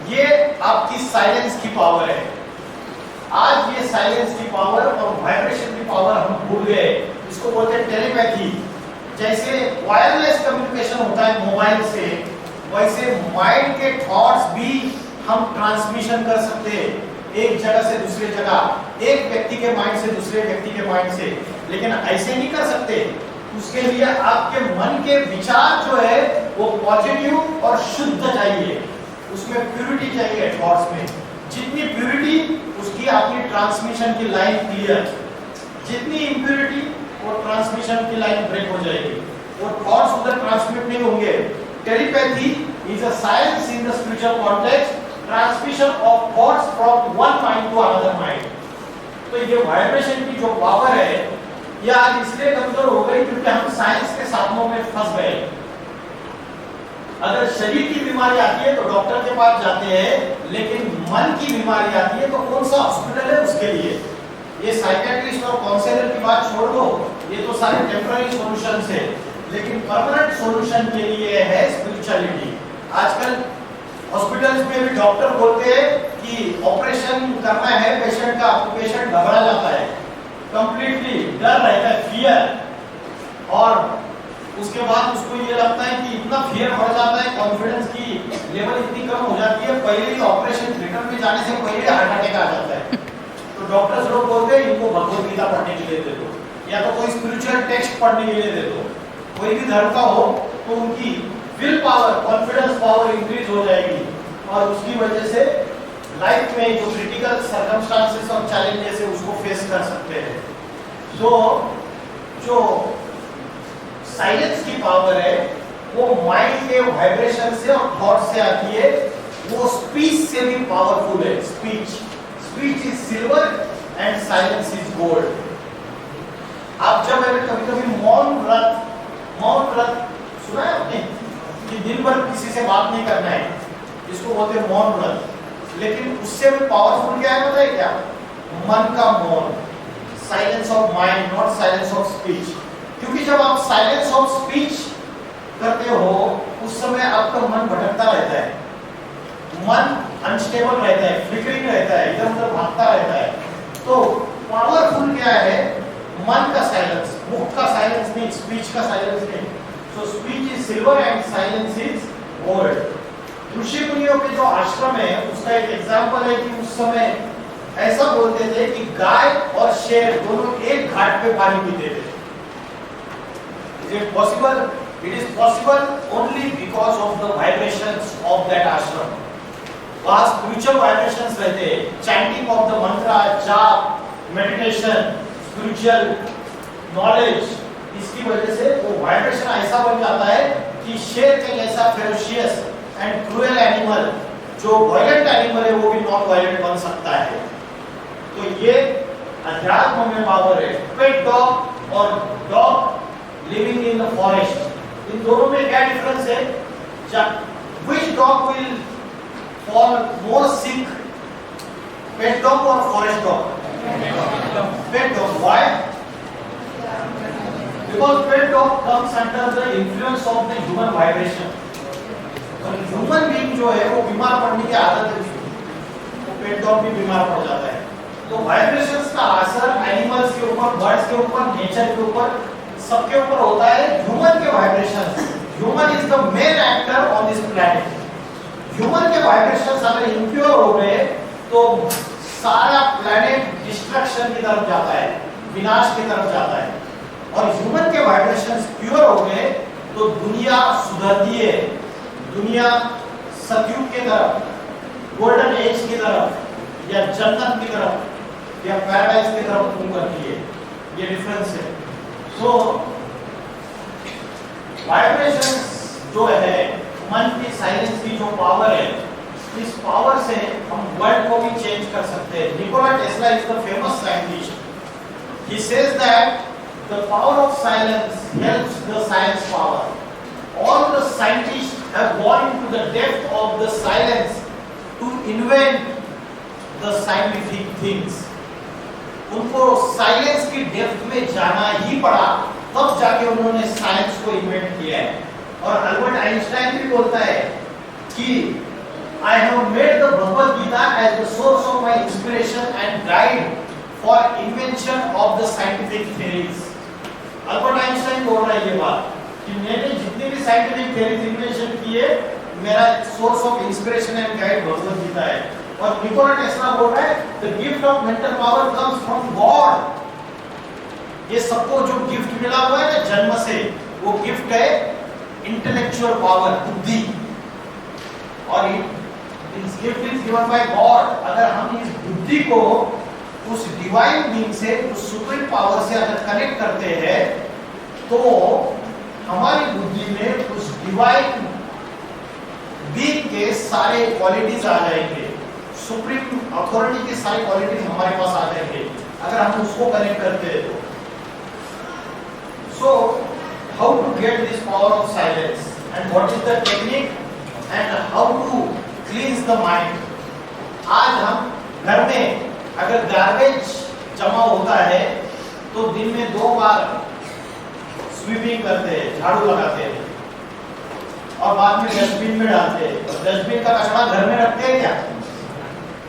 Speaker 2: ये आपकी साइलेंस की पावर है। आज ये साइलेंस की पावर और वाइब्रेशन की पावर हम भूल गए, इसको बोलते हैं टेलीपैथी। जैसे वायरलेस कम्युनिकेशन होता है मोबाइल से, वैसे माइंड के थॉट्स भी हम ट्रांसमिशन कर सकते हैं एक जगह से दूसरे जगह, एक व्यक्ति के माइंड से दूसरे व्यक्ति के माइंड से, लेकिन ऐसे नहीं कर सकते। उसके लिए आपके मन के विचार जो है वो पॉजिटिव और शुद्ध चाहिए, उसमें प्यूरिटी चाहिए थॉट्स में। जितनी प्यूरिटी उसकी आपकी ट्रांसमिशन की लाइन क्लियर, जितनी इम्प्यूरिटी वो ट्रांसमिशन की लाइन ब्रेक हो जाएगी, वो थॉट्स उधर ट्रांसमिट नहीं होंगे। Telepathy is a science in the spiritual context, transmission of thoughts from one mind to another mind. तो ये वाइब्रेशन की जो पावर है ये आज इसलिए कमजोर हो गई क्योंकि हम साइंस के साधनों में फंस गए। अगर शरीर की बीमारी आती है तो डॉक्टर के पास जाते हैं, लेकिन मन की बीमारी आती है तो कौन सा हॉस्पिटल है उसके लिए? ये साइकियाट्रिस्ट और काउंसलर की बात छोड़ दो, ये तो सारे टेम्पररी सॉल्यूशंस है, लेकिन परमानेंट सॉल्यूशन के लिए है स्पिरिचुअलिटी। आजकल हॉस्पिटल्स में भी डॉक्टर बोलते हैं कि ऑपरेशन करना है पेशेंट का, तो पेशेंट घबरा जाता है, कंप्लीटली डर रहता है, फियर, और उसके बाद उसको ये लगता है कि इतना फियर बढ़ जाता है, कॉन्फिडेंस की लेवल इतनी कम हो जाती है, पहले ही ऑपरेशन थिएटर में जाने से पहले हार्ट अटैक आ जाता है। तो डॉक्टर्स लोग बोलते हैं इनको भगवत गीता पढ़ने के लिए दे दो, या तो कोई स्पिरिचुअल टेक्स्ट पढ़ने के लिए दे दो, कोई भी धर्म का हो, तो उनकी will power, confidence power increase हो जाएगी, और उसकी वजह से लाइफ में जो क्रिटिकल सर्कमस्टांसेस और चैलेंजेस है उसको फेस कर सकते हैं। तो जो साइलेंस की पावर है वो माइंड के वाइब्रेशन से और थॉट से आती है, वो स्पीच से भी पावरफुल है। Speech is silver and silence is gold. आप जब कभी कभी मौन व्रत सुना है आपने कि दिन भर किसी से बात नहीं करना है, इसको बोलते हैं मौन व्रत, लेकिन उससे भी पावरफुल क्या है पता है क्या? मन का मौन, silence of mind, not silence of speech. क्योंकि जब आप साइलेंस ऑफ स्पीच करते हो उस समय आपका मन भटकता रहता है, मन अनस्टेबल रहता है, फ्लिकरिंग रहता है, इधर उधर भागता रहता है। तो पावरफुल क्या है? मन का साइलेंस, मुख का साइलेंस नहीं, स्पीच का साइलेंस नहीं। So speech is silver and silence is gold. ऋषि मुनियों के जो आश्रम है उसका एक एग्जाम्पल है कि उस समय ऐसा बोलते थे कि गाय और शेर दोनों एक घाट पे पानी पीते थे। Is it possible? It is possible only because of the vibrations of that ashram. वहाँ spiritual vibrations रहते हैं, chanting of the mantra, जाप, meditation, spiritual knowledge, इसकी वजह से वो vibration ऐसा बन जाता है कि शेर के जैसा ferocious and cruel animal, जो violent animal है वो भी non violent बन सकता है। तो ये अध्यात्म में पावर है। पेट डॉग और dog living in the forest, इन दोनों में क्या डिफरेंस है? Which dog will fall more sick, pet dog or forest dog? Pet dog. Why? Because pet dog comes under the influence of the human vibration. और human being जो है वो बीमार पड़ने की आदत है, तो पेट डॉग भी बीमार पड़ जाता है। तो वाइब्रेशंस का असर एनिमल्स के ऊपर, बर्ड्स के ऊपर, नेचर के ऊपर, सबके ऊपर होता है। ह्यूमन के vibration, human is the main actor on this planet. Human के वाइब्रेशंस अगर इम्प्योर हो गए तो सारा प्लेनेट डिस्ट्रक्शन की तरफ जाता है, विनाश की तरफ जाता है। और ह्यूमन के वाइब्रेशंस प्योर हो गए तो दुनिया सुधरती है, दुनिया सतयुग की तरफ, गोल्डन एज की तरफ या जन्नत की तरफ या पैराडाइज की तरफ मूव करती है। ये डिफरेंस है। सो वाइब्रेशंस जो है, मन की साइलेंस की जो पावर है, इस पावर से हम वर्ल्ड को भी चेंज कर सकते हैं। Nikola Tesla is the famous scientist. He says that the power of silence helps the science power. All the scientists have gone into the depth of the silence to invent the scientific things. उनको silence की depth में जाना ही पड़ा, तब जाके उन्होंने science को invent किया है। और अल्बर्ट आइंस्टाइन भी बोलता है कि I have made the Bhagavad Gita as the source of my inspiration and guide for invention of the scientific theories. Albert Einstein बोल रहा है ये बात कि मैंने जितनी भी साइंटिफिक थ्योरीज इन्वेंशन किए, मेरा source of inspiration and guide Bhagavad Gita है। और निकोला टेस्ला बोल रहा है the gift of mental power comes from God. ये सबको जो गिफ्ट मिला हुआ है ना जन्म से, वो गिफ्ट है इंटेलेक्चुअल पावर, बुद्धि। और इस gift is given by God. अगर हम इस बुद्धि को उस डिवाइन बीइंग से, उस सुप्रीम पावर से अगर कनेक्ट करते हैं तो हमारी बुद्धि में उस डिवाइन बीइंग के सारे क्वालिटीज आ जाएंगे, सुप्रीम अथॉरिटी की सारी क्वालिटीज हमारे पास आ जाएंगे अगर हम उसको कनेक्ट करते हैं तो। So how to get this power of silence and what is the technique and how to cleanse the mind. आज हम घर में अगर गार्बेज जमा होता है तो दिन में 2 बार स्वीपिंग करते हैं, झाड़ू लगाते हैं और बाद में डस्टबिन में डालते हैं। डस्टबिन का कचरा घर में रखते हैं क्या?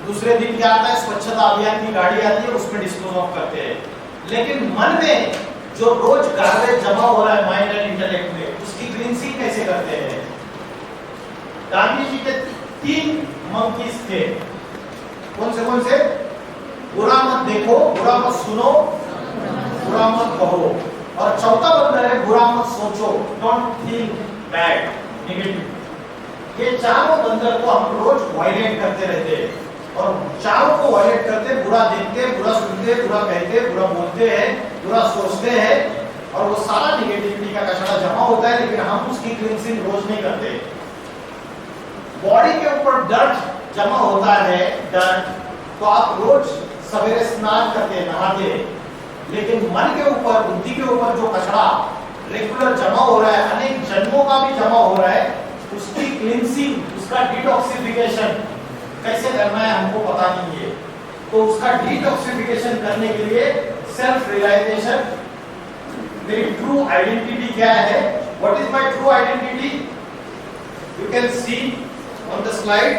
Speaker 2: दूसरे दिन क्या आता है, स्वच्छता अभियान की गाड़ी आती है, उसमें डिस्पोज ऑफ करते हैं। लेकिन मन में जो रोज गार्बेज जमा हो रहा है माइंड एंड इंटेलेक्ट में, उसकी क्लींसिंग कैसे करते हैं? गांधी जी के 3 मंकीज थे। कौन से? बुरा मत देखो, बुरा मत सुनो, बुरा मत कहो। और चौथा बंदर है बुरा मत सोचो, डोंट थिंक बैड, नेगेटिव। ये चारों बंदर को हम रोज वायलेट करते रहते हैं और चारों को वायलेट करते, बुरा देखते, बुरा सुनते, बुरा कहते, बुरा बोलते हैं, बुरा सोचते हैं और वो सारा नेगेटिविटी का कचरा जमा होता है, लेकिन हम उसकी क्लींसिंग रोज नहीं करते। बॉडी के ऊपर डर्ट जमा होता है, डर्ट, तो आप रोज सवेरे स्नान करते हैं, नहाते हैं। लेकिन मन के ऊपर, बुद्धि के ऊपर जो कचरा रेगुलर जमा हो रहा है, अनेक जन्मों का भी जमा हो रहा है, उसकी क्लींसिंग, उसका डिटॉक्सिफिकेशन कैसे करना है हमको पता नहीं है। तो उसका डिटॉक्सिफिकेशन करने के लिए सेल्फ रियलाइजेशन, मेरी ट्रू आइडेंटिटी क्या है, what is my true identity, you can see on the slide.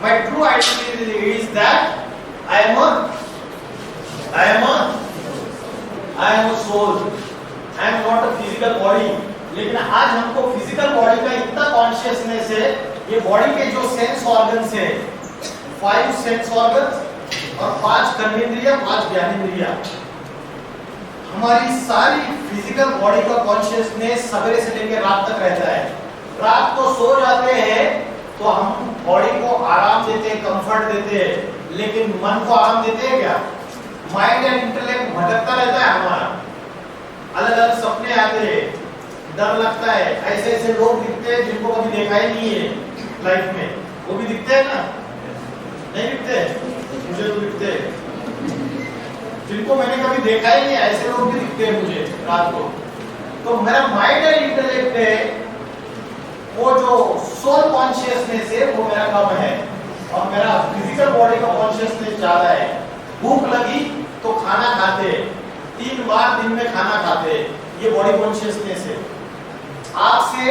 Speaker 2: My true identity is that I am a soul. I am not a physical body. लेकिन आज हमको physical body का इतना consciousness है, ये body के जो सेंस ऑर्गन्स है, 5 सेंस ऑर्गन्स और 5 कर्मेंद्रिय, 5 ज्ञानेंद्रिय, हमारी सारी फिजिकल बॉडी का कॉन्शियसनेस सवेरे से लेकर रात तक रहता है। रात को सो जाते हैं तो हम बॉडी को आराम देते हैं, कंफर्ट देते हैं, लेकिन मन को आराम देते हैं क्या? माइंड एंड इंटेलेक्ट भटकता रहता है हमारा, अलग अलग सपने आते हैं, डर लगता है। ऐसे ऐसे लोग दिखते हैं जिनको कभी देखा ही नहीं है लाइफ में, वो भी दिखते हैं ना? नहीं दिखते? मुझे तो दिखते हैं, जिनको मैंने कभी देखा ही नहीं, ऐसे लोग भी दिखते हैं मुझे रात को। तो मेरा माइंड एंड इंटेलेक्ट है, वो जो सोल कॉन्शियसनेस है वो मेरा कम है और मेरा फिजिकल बॉडी का कॉन्शियसनेस ज्यादा है। भूख लगी तो खाना खाते, 3 बार दिन में खाना खाते, ये बॉडी कॉन्शियसनेस है। आँख से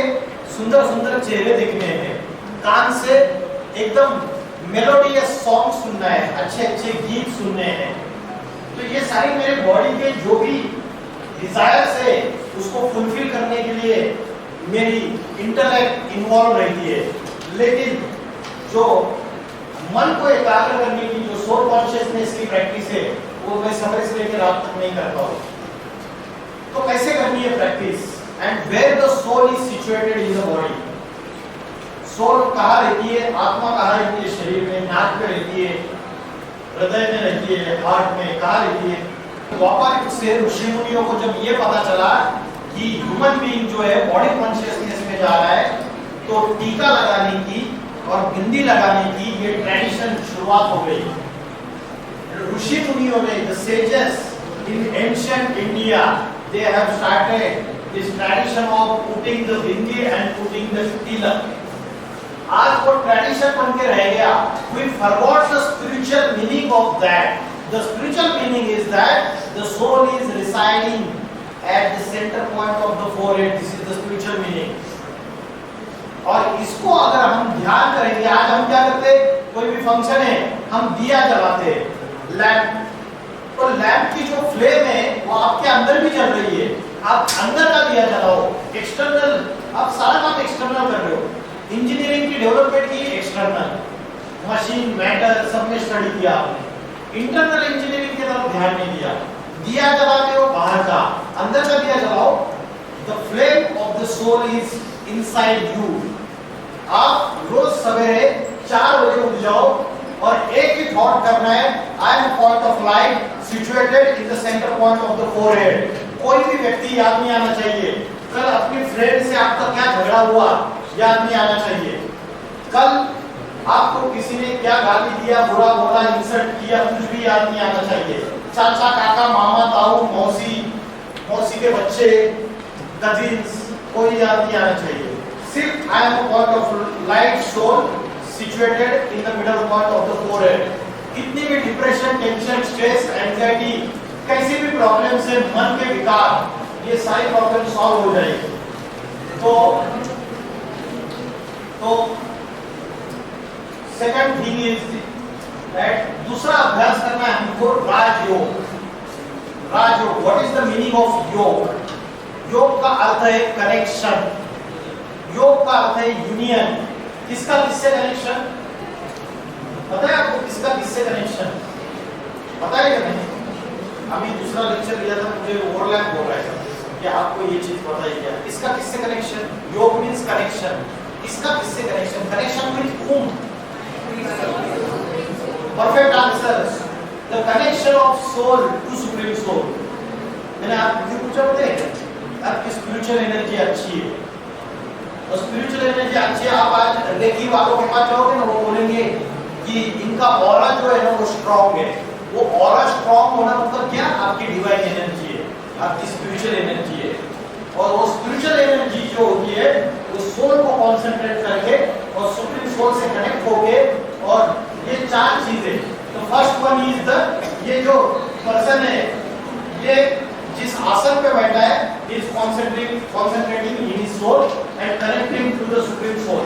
Speaker 2: सुंदर सुंदर चेहरे देखने हैं, कान से एकदम मेलोडियस सॉन्ग सुनना है, अच्छे अच्छे गीत सुनने हैं। तो ये सारी मेरे बॉडी के जो भी डिजायर्स है उसको फुलफिल करने के लिए मेरी इंटेलेक्ट इन्वॉल्व रहती है। लेकिन जो मन को एकाग्र करने की जो सोल कॉन्शियसनेस की प्रैक्टिस है वो मैं सवेरे से लेकर रात तक नहीं करता हूँ। तो कैसे करनी है practice? And where the soul is situated in the body. Soul कहाँ रहती है? आत्मा कहाँ रहती है? शरीर में, नाक में रहती है, हृदय में रहती है, हार्ट में, कहाँ रहती है? द्वापर से ऋषि मुनियों को जब ये पता चला कि ह्यूमन बीइंग जो है बॉडी कॉन्शियसनेस में जा रहा है, तो टीका लगाने की और बिंदी लगाने की ये ट्रेडिशन शुरुआत हो गई। ऋषि मुनियों ने, the sages in ancient India, they have started this tradition of putting the bindi and putting the tilak. आज वो ट्रेडिशन बन के रह गया। We forgot the spiritual meaning of that. The spiritual meaning is that the soul is residing at the center point of the forehead. This is the spiritual meaning. और इसको अगर हम ध्यान करेंगे, आज हम क्या करते हैं? कोई भी फंक्शन है, हम दिया जलाते हैं, लैंप। तो लैंप की जो फ्लेम है वो आपके अंदर भी जल रही है। आप अंदर का दिया जलाओ, एक्सटर्नल, आप सारा काम एक्सटर्नल कर रहे हो। इंजीनियरिंग की डेवलपमेंट की एक्सटर्नल, मशीन, मैटर, सब में स्टडी किया आपने। इंटरनल इंजीनियरिंग की तरफ ध्यान नहीं दिया। दिया जलाते हो बाहर का, अंदर का दिया जलाओ। The flame of the soul is inside you. आप रोज सवेरे 4 बजे उठ जाओ और एक ही थॉट करना है, I am point of light situated in the centre point of the forehead. कोई भी व्यक्ति याद नहीं आना चाहिए। कल अपने फ्रेंड से आपका क्या झगड़ा हुआ याद नहीं आना चाहिए। कल आपको किसी ने क्या गाली दिया, बुरा बोला, इंसल्ट किया, कुछ भी याद नहीं आना चाहिए। चाचा, काका, मामा, ताऊ, मौसी, मौसी के बच्चे, कजिन्स, कोई याद नहीं आना चाहिए। सिर्फ I am a point of light soul situated in the middle point of the forehead. कितनी भी डिप्रेशन, टेंशन, स्ट्रेस, एंजाइटी, कैसी भी प्रॉब्लम से मन के विकार, ये सारी प्रॉब्लम सॉल्व हो जाएगी। तो सेकंड थिंग इज दैट दूसरा अभ्यास करना है हमको Rajyoga. Rajyoga, what is the meaning of yoga? Yoga का अर्थ है कनेक्शन, योग का अर्थ है यूनियन। किसका किससे कनेक्शन? पता है आपको किसका किससे कनेक्शन? पता है क्या नहीं? अभी दूसरा लेक्चर लिया था, मुझे ओवरलैप हो रहा है कि आपको ये चीज पता है क्या? इसका किससे कनेक्शन? योग मींस कनेक्शन। इसका किससे connection? Connection with whom? Perfect answer, the connection of soul to supreme soul. मैंने आपसे पूछा होते आपकी स्पिरिचुअल एनर्जी अच्छी है, और स्पिरिचुअल एनर्जी अच्छी है, आप आज रेकी वालों के पास जाओगे ना, वो बोलेंगे कि इनका ऑरा जो है ना वो स्ट्रांग है। वो ऑरा स्ट्रांग होना मतलब क्या? आपकी डिवाइन एनर्जी है, आपकी स्पिरिचुअल एनर्जी है। और वो स्पिरिचुअल एनर्जी जो होती है वो सोल को कॉन्सेंट्रेट करके और सुप्रीम सोल से कनेक्ट होके, और ये 4 चीजें। तो फर्स्ट वन इज द, ये जो पर्सन है ये जिस आसन पे बैठा है is concentrating in his soul and connecting to the supreme soul.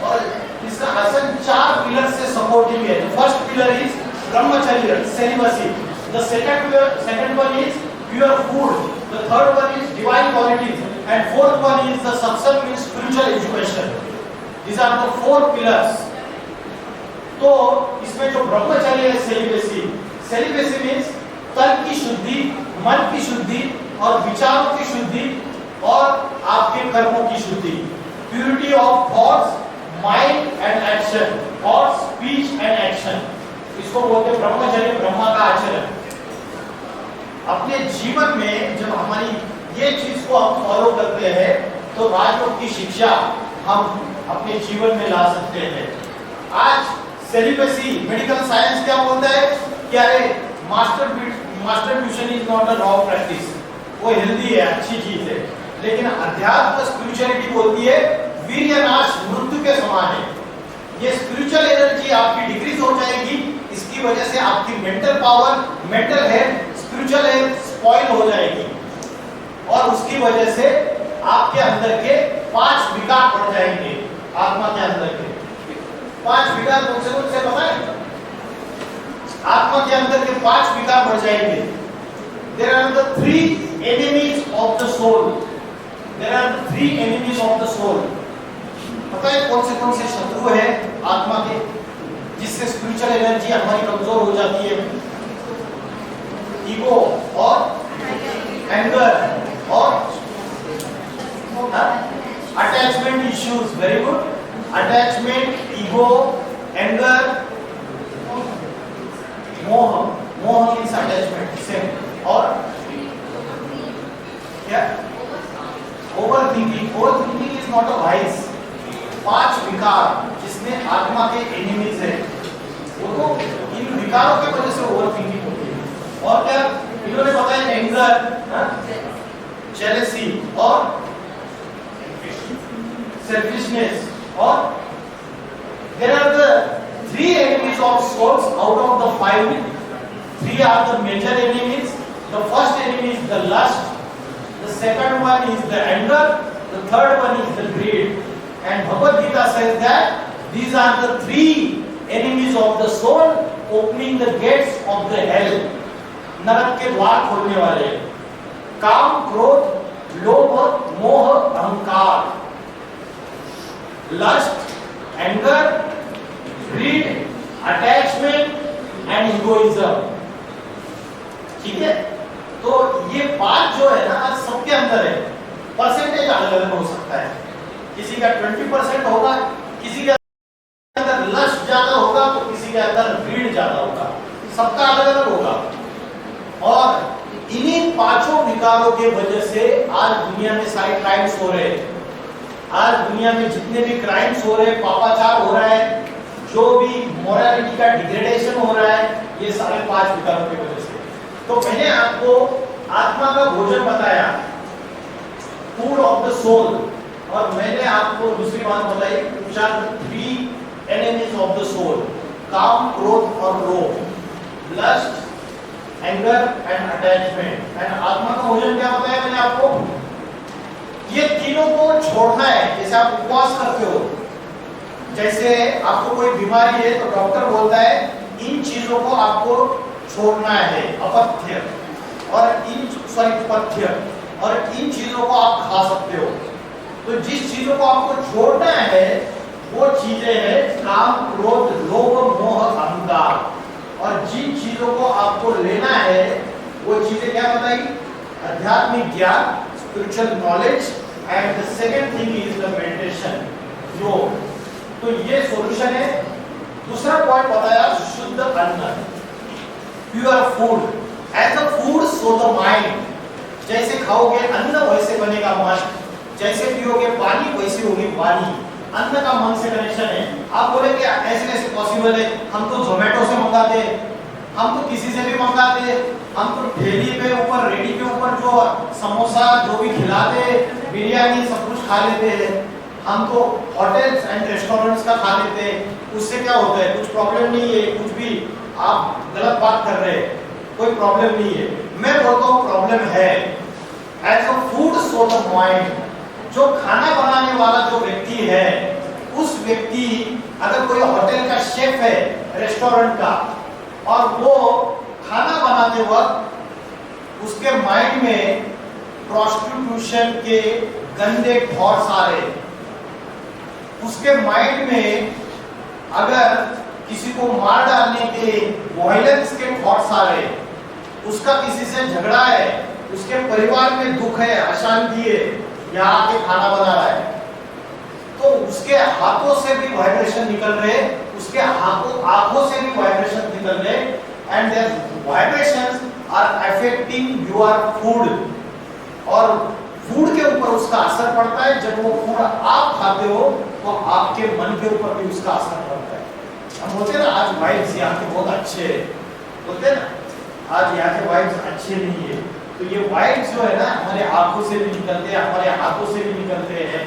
Speaker 2: और इसका आसन 4 पिलर से सपोर्टिंग है। First pillar is brahmacharya, celibacy. The second one is pure food, the third one is divine qualities, and fourth one is the satsang, means spiritual education. These are the 4 pillars. तो इसमें जो ब्रह्मचर्य है, celibacy means तन की शुद्धि, मन की शुद्धि और विचारों की शुद्धि और आपके कर्मों की शुद्धि। Purity of thoughts, mind and action, thoughts, speech and action, इसको बोलते हैं ब्रह्मचर्य, ब्रह्मा का आचरण। अपने जीवन में जब हमारी ये चीज को हम फॉलो करते हैं तो राजयोग की शिक्षा हम अपने जीवन में ला सकते हैं। आज सेलिबेसी, मेडिकल साइंस क्या बोलता है कि अरे masturbation is not a wrong practice, वो हेल्दी है, अच्छी चीज है। लेकिन अध्यात्म स्पिरिचुअलिटी बोलती है वीर्यनाश मृत्यु के समान है। ये स्पिरिचुअल एनर्जी आपकी डिक्रीज हो जाएगी, इसकी वजह से आपकी mental power, mental health, spiritual health spoil हो जाएगी, और उसकी वजह से आपके अंदर के 5 विकार बढ़ जाएंगे। आत्मा के अंदर के 5 विकार कौन से पता है? आत्मा के अंदर के 5 विकार बढ़ जाएंगे। There are the 3 enemies of the soul. There are the 3 enemies of the soul. पता है कौन से शत्रु है आत्मा के, जिससे स्पिरिचुअल एनर्जी हमारी कमजोर हो जाती है। ईगो और एंगर और attachment issues, very good. Attachment, ego, anger, मोह, मोह मीन्स अटैचमेंट सेम, और क्या? Over thinking. Over thinking is not a vice. 5 विकार जिसमें आत्मा के एनिमीज है, वो तो इन विकारों की वजह से ओवर थिंकिंग होती है। और क्या इन्होंने बताया? एंगर, जेलसी और सेल्फिशनेस। और there are the 3 enemies of souls out of the 5. 3 are the major enemies. The first enemy is the lust, the second one is the anger, the third one is the greed. And Bhagavad Gita says that these are the 3 enemies of the soul opening the gates of the hell. नरक के द्वार खोलने वाले। काम, क्रोध, लोभ, मोह, अहंकार। Lust, anger, greed, attachment and egoism. ठीक है, तो ये बात जो है ना आज सबके अंदर है। परसेंटेज अलग अलग हो सकता है, किसी का 20% होगा, किसी के अंदर लस्ट ज्यादा होगा तो किसी के अंदर ग्रीड ज्यादा होगा, सबका अलग अलग होगा। और इन्हीं 5 विकारों के वजह से आज दुनिया में सारे क्राइम्स हो रहे हैं। आज दुनिया में जितने भी क्राइम्स हो रहे हैं, पापाचार हो रहा है, जो भी मोरालिटी का डिग्रेडेशन हो रहा है, ये सारे 5 विकारों की वजह से। तो मैंने आपको आत्मा का भोजन बताया, फूड ऑफ द सोल, और मैंने आपको दूसरी बात बताई, 3 एनिमीज ऑफ द सोल, काम, क्रोध और लोभ, lust, anger and attachment. And आत्मा का भोजन क्या बताया मैंने आपको? ये तीनों को छोड़ना है। जैसे आप उपवास करते हो, जैसे आपको कोई बीमारी है तो डॉक्टर बोलता है इन चीजों को आपको छोड़ना है, अपथ्य और पथ्य, और इन चीजों को आप खा सकते हो। तो जिस चीजों को आपको छोड़ना है वो चीजें हैं काम, क्रोध, लोभ, मोह, अहंकार। और जिन चीजों को आपको लेना है वो चीजें क्या बताई? आध्यात्मिक ज्ञान, spiritual knowledge, and the second thing is the meditation, योग। तो ये सॉल्यूशन है। दूसरा पॉइंट बताया, शुद्ध अन्न, pure food. As a food so the mind. जैसे खाओगे अन्न वैसे बनेगा मन, जैसे पियोगे पानी वैसी होगी वाणी। अन्न का मन से कनेक्शन है। आप बोलेंगे ऐसे कैसे पॉसिबल है? हम तो जोमेटो से मंगाते, हम तो किसी से भी मंगाते, हम तो ठेली पे ऊपर, रेडी के ऊपर जो समोसा जो भी खिलाते, बिरयानी सब कुछ खा लेते हैं। हम तो होटल्स एंड रेस्टोरेंट्स का खा लेते हैं। उससे क्या होता है? कुछ प्रॉब्लम नहीं है। कुछ भी आप गलत बात कर रहे हैं, कोई प्रॉब्लम नहीं है। मैं बोलता हूँ प्रॉब्लम है। As a food so the mind. जो खाना बनाने वाला जो व्यक्ति है, उस व्यक्ति अगर कोई होटल का शेफ है, रेस्टोरेंट का, और वो खाना बनाते वक्त उसके माइंड में प्रोस्टिट्यूशन के गंदे थॉट्स आ रहे, उसके माइंड में अगर किसी को मार डालने के वायलेंस के थॉट्स आ रहे, उसका किसी से झगड़ा है, उसके परिवार में दुख है, अशांति है, यहाँ आके खाना बना रहा है, तो उसके हाथों से भी वाइब्रेशन निकल रहे, उसके आंखों से भी वाइब्रेशन निकल रहे, and their vibrations are affecting your food. और फूड के ऊपर उसका असर पड़ता है। जब वो फूड आप खाते हो तो आपके मन के ऊपर भी उसका असर पड़ता है। हम बोलते हैं ना आज वाइब्स यहाँ के बहुत अच्छे हैं, बोलते हैं ना आज यहाँ के वाइब्स अच्छे नहीं है, तो ये वाइब्स जो है ना हमारे आंखों से भी निकलते हैं, हमारे हाथों से भी निकलते हैं।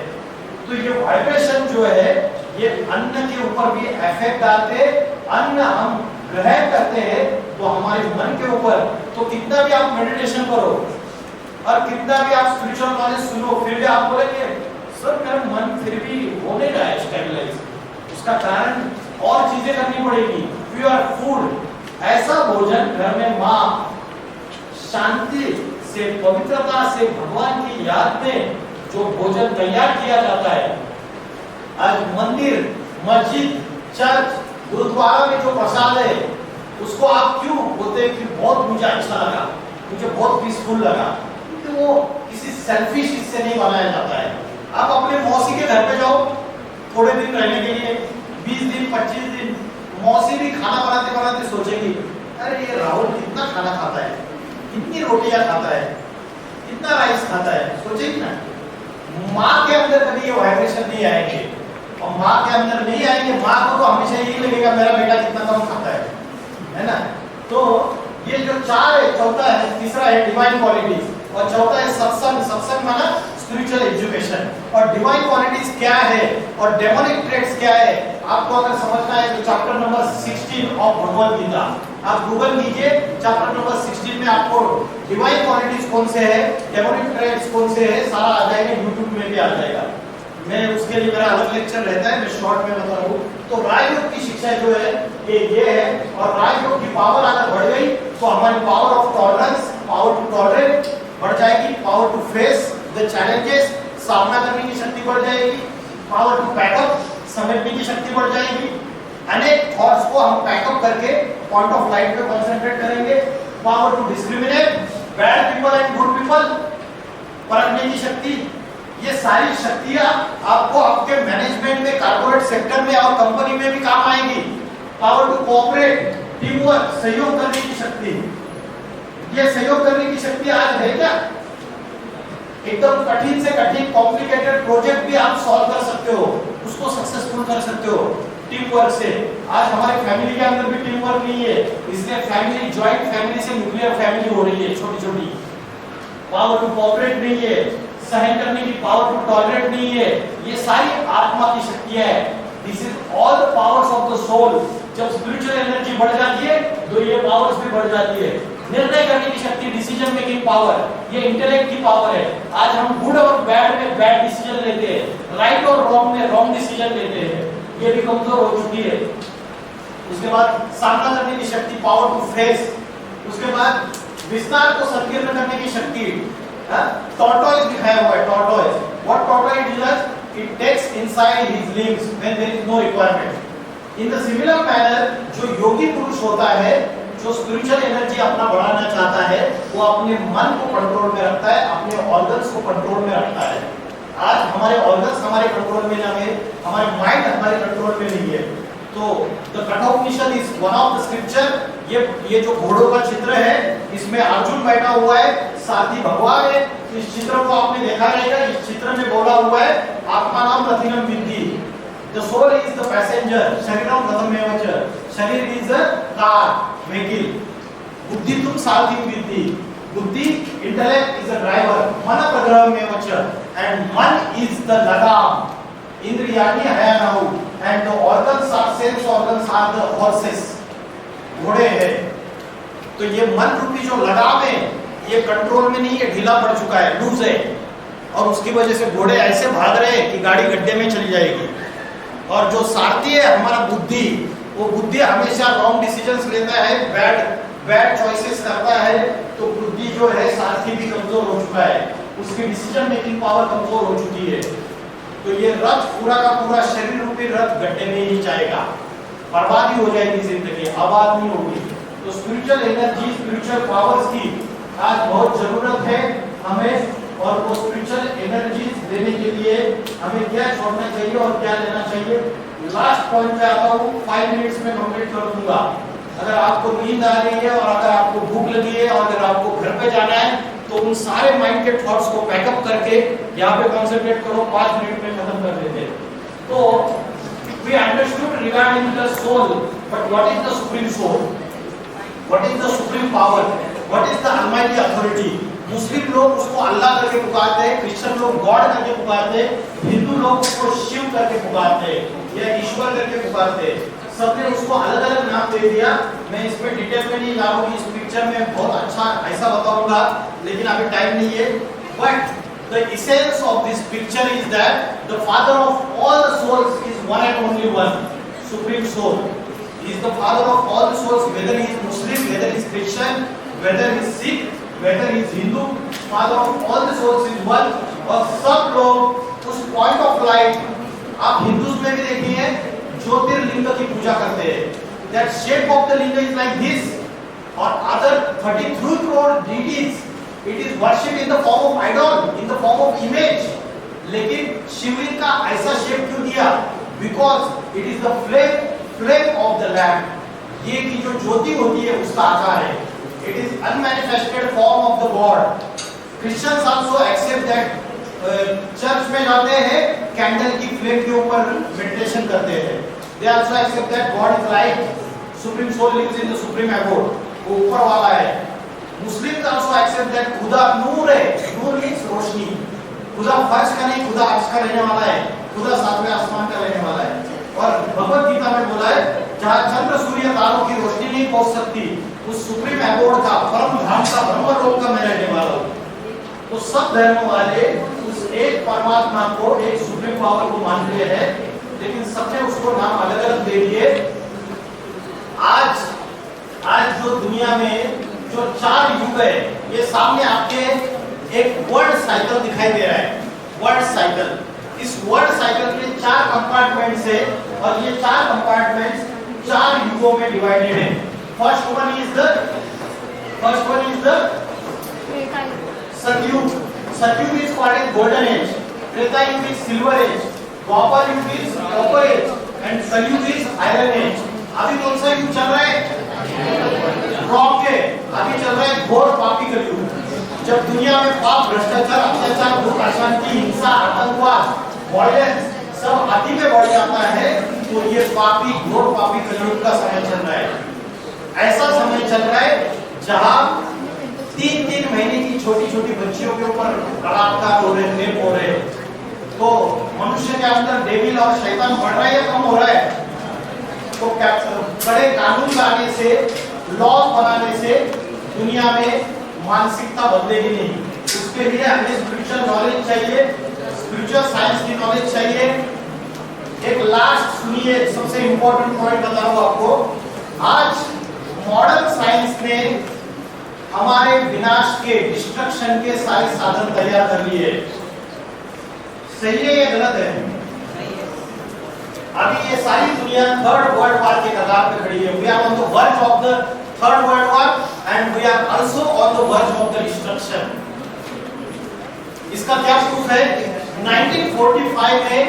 Speaker 2: तो ये वाइब्रेशन जो है ये अन्न के ऊपर भी इफेक्ट डालते हैं। अन्न हम ग्रहण करते हैं तो हमारे मन के ऊपर, तो कितना भी आप मेडिटेशन करो और कितना भी आप स्पिरिचुअल नॉलेज सुनो, फिर भी आप बोलेंगे सर मेरा मन फिर भी हो नहीं रहा है स्टेबलाइज। उसका कारण और चीजें करनी पड़ेगी। प्योर फूड, ऐसा भोजन घर में माँ शांति से, पवित्रता से, भगवान की याद में जो भोजन तैयार किया जाता है। आज मंदिर, मस्जिद, चर्च, गुरुद्वारा में जो प्रसाद है उसको आप क्यों बोलते हैं कि बहुत मुझे अच्छा लगा, मुझे बहुत पीसफुल लगा, क्योंकि वो किसी सेल्फिश इससे नहीं बनाया जाता है। आप अपने मौसी के घर पे जाओ थोड़े दिन रहने के लिए, 20 दिन 25 दिन, मौसी भी खाना बनाते बनाते सोचेगी अरे ये राहुल कितना खाना खाता है, कितनी रोटियां खाता है, कितना राइस खाता है, सोचेगी ना। माँ के अंदर कभी ये वाइब्रेशन नहीं आएंगे, और माँ के अंदर नहीं आएंगे, माँ को तो हमेशा यही लगेगा मेरा बेटा कितना कम खाता है ना। तो ये जो चार है, चौथा है, तीसरा है डिवाइन क्वालिटीज, और चौथा है सत्संग। सत्संग माना स्पिरिचुअल एजुकेशन। और डिवाइन क्वालिटीज क्या है और डेमोनिक ट्रेट्स क्या है, आपको अगर समझना है तो chapter number 16 of Bhagavad Gita आप गूगल कीजिए। चैप्टर नंबर 16 में आपको डिवाइन क्वालिटीज कौन से है, डेमोनिक ट्रेट्स कौन से है, सारा आ जाएगा, यूट्यूब में भी आ जाएगा। मैं उसके लिए मेरा अलग लेक्चर रहता है, मैं शॉर्ट में बता रहा हूँ। तो राजयोग की शिक्षा जो है ये है, और राजयोग की पावर अगर बढ़ गई तो हमारी power of tolerance, power to tolerate बढ़ जाएगी, power to face the challenges, सामना करने की शक्ति बढ़ जाएगी, पावर टू बैकअप, समेटने की शक्ति बढ़ जाएगी। अनेक थॉट्स को हम पैकअप करके पॉइंट ऑफ लाइट पे कंसंट्रेट करेंगे। Power to discriminate bad people and good people, परखने की शक्ति, ये सारी शक्तियां आपको आपके मैनेजमेंट में, कारपोरेट सेक्टर में और कंपनी में भी काम आएगी। Power to cooperate, team work, सहयोग करने की शक्ति, ये सहयोग करने की शक्ति आज है क्या? एकदम कठिन से कठिन कॉम्प्लिकेटेड प्रोजेक्ट भी आप सॉल्व कर सकते हो, उसको सक्सेसफुल कर सकते हो टीम वर्क से। आज हमारे फैमिली के अंदर भी टीम वर्क नहीं है, इसलिए फैमिली, ज्वाइंट फैमिली से न्यूक्लियर फैमिली हो रही है, छोटी छोटी। पावर टू कोऑपरेट नहीं है, सहन करने की पावर टू टॉलरेट नहीं है, ये सारी आत्मा की शक्तियां है। This is all the powers of the soul. जब स्पिरिचुअल एनर्जी बढ़ जाती है तो ये पावर्स भी बढ़ जाती है। निर्णय करने की शक्ति, डिसीजन मेकिंग पावर, ये इंटेलेक्ट की पावर है। आज हम गुड और बैड में बैड डिसीजन लेते हैं, राइट और रॉन्ग में रॉन्ग डिसीजन लेते हैं, ये भी कमजोर हो चुकी है। उसके बाद सामना करने की शक्ति, पावर टू फेस। उसके बाद विस्तार को संकीर्ण करने की शक्ति। टॉर्टोइज दिखाया हुआ है, tortoise. What tortoise does? It takes inside his limbs when there is no requirement. In the similar manner, जो योगी पुरुष होता है, जो स्पिरिचुअल एनर्जी अपना बढ़ाना चाहता है, वो अपने मन को कंट्रोल में रखता है, अपने ऑर्गन्स को कंट्रोल में रखता है। आज हमारे ऑर्गन्स हमारे कंट्रोल में ना है, हमारे माइंड हमारे कंट्रोल में नहीं है। तो the Kathopanishad is one of the scripture. ये जो घोड़ों का चित्र है, इसमें अर्जुन बैठा हुआ है, साथी भगवान है। इस चित्र को आपने देखा रहेगा, इस चित्र में बोला हुआ है आत्मानाम रथिनम विद्धि। The soul is the passenger, शरीरम रथमेव च, शरीर is the car, vehicle, बुद्धि तुम सारथी विद्धि, बुद्धि intellect is the driver, मन प्रग्रहमेव च, and मन is the लगाम, इंद्रियाणि हयानहु, and the organs are, sense organs are the horses, घोड़े हैं। तो ये मन रूपी जो लगाम है, ये कंट्रोल में नहीं है, ढीला पड़ चुका है, लूज है, और उसकी वजह से घोड़े ऐसे भाग रहे हैं कि गाड़ी गड्ढे में चली जाएगी। और जो सारथी है हमारा बुद्धि, वो बुद्धि हमेशा रॉन्ग डिसीजंस लेता है, बैड चॉइसेस करता है। तो बुद्धि जो है, सारथी भी कमजोर हो चुका है, उसकी डिसीजन मेकिंग पावर कमजोर हो चुकी है। तो ये रथ पूरा का पूरा, शरीर रूपी रथ गड्ढे में ही जाएगा, बर्बादी हो जाएगी, जिंदगी आबाद नहीं होगी। तो स्पिरिचुअल एनर्जी, स्पिरिचुअल पावर्स की आज बहुत जरूरत है हमें, और वो स्पिरिचुअल एनर्जी देने के लिए हमें क्या छोड़ना चाहिए और क्या लेना चाहिए। लास्ट पॉइंट पे आता हूँ, 5 मिनट्स में कंप्लीट कर दूंगा। अगर आपको नींद आ रही है और अगर आपको भूख लगी है और अगर आपको घर पे जाना है, तो उन सारे माइंड के थॉट्स को पैकअप करके यहाँ पे कॉन्सेंट्रेट करो, 5 मिनट में खत्म कर देते हैं। तो we understood regarding the soul, but what is the supreme soul? What is the supreme power? What is the almighty authority? मुस्लिम लोग उसको अल्लाह करके पुकारते हैं, क्रिश्चियन लोग गॉड करके पुकारते हैं, हिंदू लोग उसको शिव करके पुकारते हैं या ईश्वर करके पुकारते हैं। सबने उसको अलग अलग नाम दे दिया। मैं इसमें डिटेल में नहीं जाऊंगी, इस पिक्चर में बहुत अच्छा ऐसा बताऊंगा, लेकिन अभी टाइम नहीं है। But the essence of this picture is that the father of all the souls is one and only one, supreme soul. He is the father of all the souls, whether he is Muslim, whether he is Christian, whether he is Sikh, whether he is Hindu, father of all the souls is one। और सब लोग उस point of light, आप Hindus में भी देखिए, ज्योतिर्लिंग की पूजा करते हैं. That shape of the linga is like this, or other 33 crore deities. It is worshipped in the form of idol, in the form of image. लेकिन शिवलिंग का ऐसा शेप क्यों दिया? Because it is the flame of the lamp. ये की जो ज्योति होती है उसका आकार है. It is unmanifested form of the God. Christians also accept that. Church में जाते हैं, कैंडल की फ्लेम के ऊपर मेडिटेशन करते हैं. They also accept that God is light, supreme soul lives in the supreme abode. वो ऊपर वाला है. Muslims also accept that खुदा नूर है. नूर means रोशनी. खुदा फर्श का नहीं, खुदा अर्श का रहने वाला है. खुदा सातवें आसमान का रहने वाला है. और भगवत गीता में बोला है, जहाँ चंद्र सूर्य तारों की रोशनी नहीं पहुंच सकती, उस सुप्रीम एबोर्ड का, परम धाम का, ब्रह्म लोक का मैं रहने वाला हूँ. तो सब धर्म वाले उस एक परमात्मा को, एक सुप्रीम पावर को मानते हैं, लेकिन सबने उसको नाम अलग अलग दे दिए. आज जो दुनिया में जो 4 युग है, ये सामने आपके एक वर्ल्ड साइकिल दिखाई दे रहा है. World cycle. इस वर्ल्ड साइकिल के 4 कंपार्टमेंट्स है, और ये 4 कंपार्टमेंट्स 4 युगों में डिवाइडेड है. First one is the Satyug. Satyug is called as golden age. Treta Yug is silver age. Dwapar Yug is copper age, and Kalyug is iron age. अभी कौन सा युग चल रहा है? रॉक है. अभी चल रहा है घोर पापी कलयुग. जब दुनिया में पाप, भ्रष्टाचार, अत्याचार, भूख, अशांति, हिंसा, आतंकवाद, वायलेंस सब अति में बढ़ जाता है, तो ये पापी, घोर पापी कलयुग का समय चल रहा है. ऐसा समय चल रहा है जहां 3-3 महीने की छोटी-छोटी बच्चियों के ऊपर बलात्कार हो रहे, रेप हो रहे. तो मनुष्य के अंदर डेविल और शैतान बढ़ रहा है या कम हो रहा है? तो बड़े कानून लाने से, लॉ बनाने से दुनिया में मानसिकता बदलेगी नहीं. उसके लिए हमें स्पिरिचुअल नॉलेज चाहिए, स्पिरिचुअल साइंस की नॉलेज चाहिए. एक लास्ट सुनिए, सबसे इंपॉर्टेंट पॉइंट बता रहा हूं आपको. आज मॉडर्न साइंस ने हमारे विनाश के, डिस्ट्रक्शन के सारे साधन तैयार कर लिए. सही है या गलत है? अभी ये सारी दुनिया थर्ड वर्ल्ड वॉर के कगार पे खड़ी है. We are on the verge of the third world war and we are also on the verge of the destruction. इसका क्या प्रूफ है? 1945 में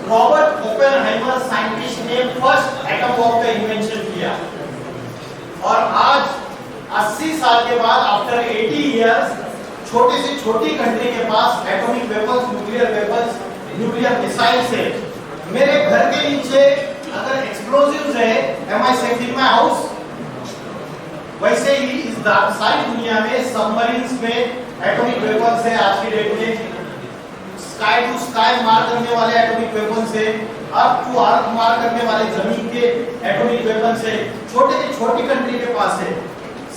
Speaker 2: रॉबर्ट ओपेनहाइमर साइंटिस्ट ने फर्स्ट एटम बॉम्ब का इन्वेंशन किया, और आज 80 साल के बाद, आफ्टर 80 इयर्स, छोटे से छोटी कंट्री के पास atomic weapons, nuclear weapons, nuclear missiles है. मेरे घर के नीचे अगर एक्सप्लोजिव्स है, am I safe in my house? वैसे ही इस सारी दुनिया में सबमरीन्स में एटॉमिक वेपन्स है. आज की डेट में स्काई टू स्काई मार करने वाले एटॉमिक वेपन्स है, अर्थ टू अर्थ मार करने वाले जमीन के एटॉमिक वेपन्स है. छोटे से छोटी कंट्री के पास है.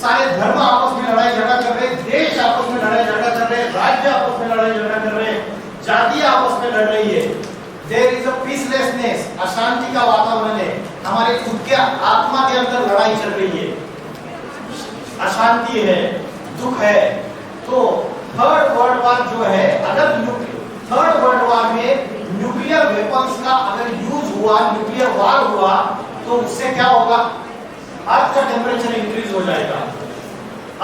Speaker 2: सारे धर्म आपस में लड़ाई झगड़ा कर रहे, देश आपस में लड़ाई झगड़ा कर रहे, राज्य आपस में लड़ाई झगड़ा कर रहे, जाति आपस में लड़ रही है. There is a peacelessness, अशांति का वातावरण है. हमारे खुद के आत्मा के अंदर लड़ाई चल रही है, अशांति है, दुख है. तो थर्ड वर्ल्ड वॉर जो है, अगर थर्ड वर्ल्ड वॉर में न्यूक्लियर वेपन्स का अगर यूज हुआ, न्यूक्लियर वॉर हुआ, तो उससे क्या होगा? अर्थ का टेम्परेचर इंक्रीज हो जाएगा.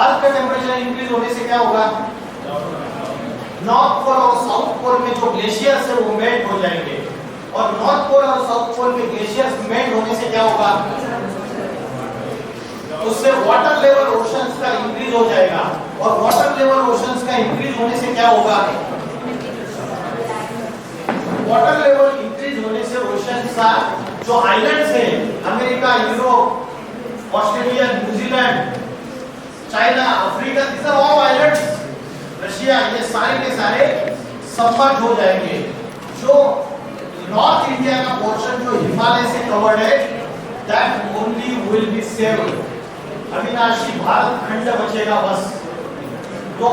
Speaker 2: अर्थ का टेम्परेचर इंक्रीज होने से क्या होगा? नॉर्थ पोल और साउथ पोल में जो ग्लेशियर्स है वो मेल्ट हो जाएंगे, और नॉर्थ पोल और साउथ पोल में ग्लेशियर्स मेल्ट होने से क्या होगा? उससे वाटर लेवल ओशंस का इंक्रीज हो जाएगा, और वाटर लेवल ओशंस का इंक्रीज होने से क्या होगा? वाटर लेवल इंक्रीज होने से ओशंस का जो आइलैंड्स है, America, Europe, Australia, New Zealand, China, Africa, these are all islands, Russia, ये सारे के सारे सबमर्ज हो जाएंगे. जो नॉर्थ इंडिया का पोर्शन जो हिमालय से कवर्ड है, that only will be saved. अविनाशी भारत खंड बचेगा बस. तो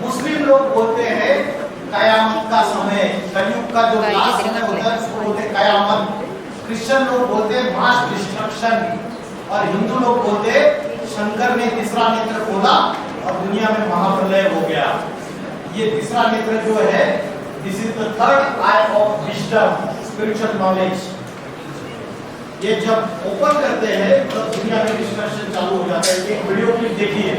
Speaker 2: मुस्लिम लोग बोलते हैं कयामत का समय, कलयुग का जो लास्ट समय होता है उसको बोलते हैं कयामत. क्रिश्चियन लोग बोलते हैं मास डिस्ट्रक्शन, और हिंदू लोग बोलते हैं शंकर ने तीसरा नेत्र खोला और दुनिया में महाप्रलय हो गया. ये तीसरा नेत्र जो है, this is the third I of wisdom, spiritual knowledge. ये जब ओपन करते हैं तब दुनिया में डिस्कशन चालू हो जाता है। एक वीडियो क्लिप देखिए।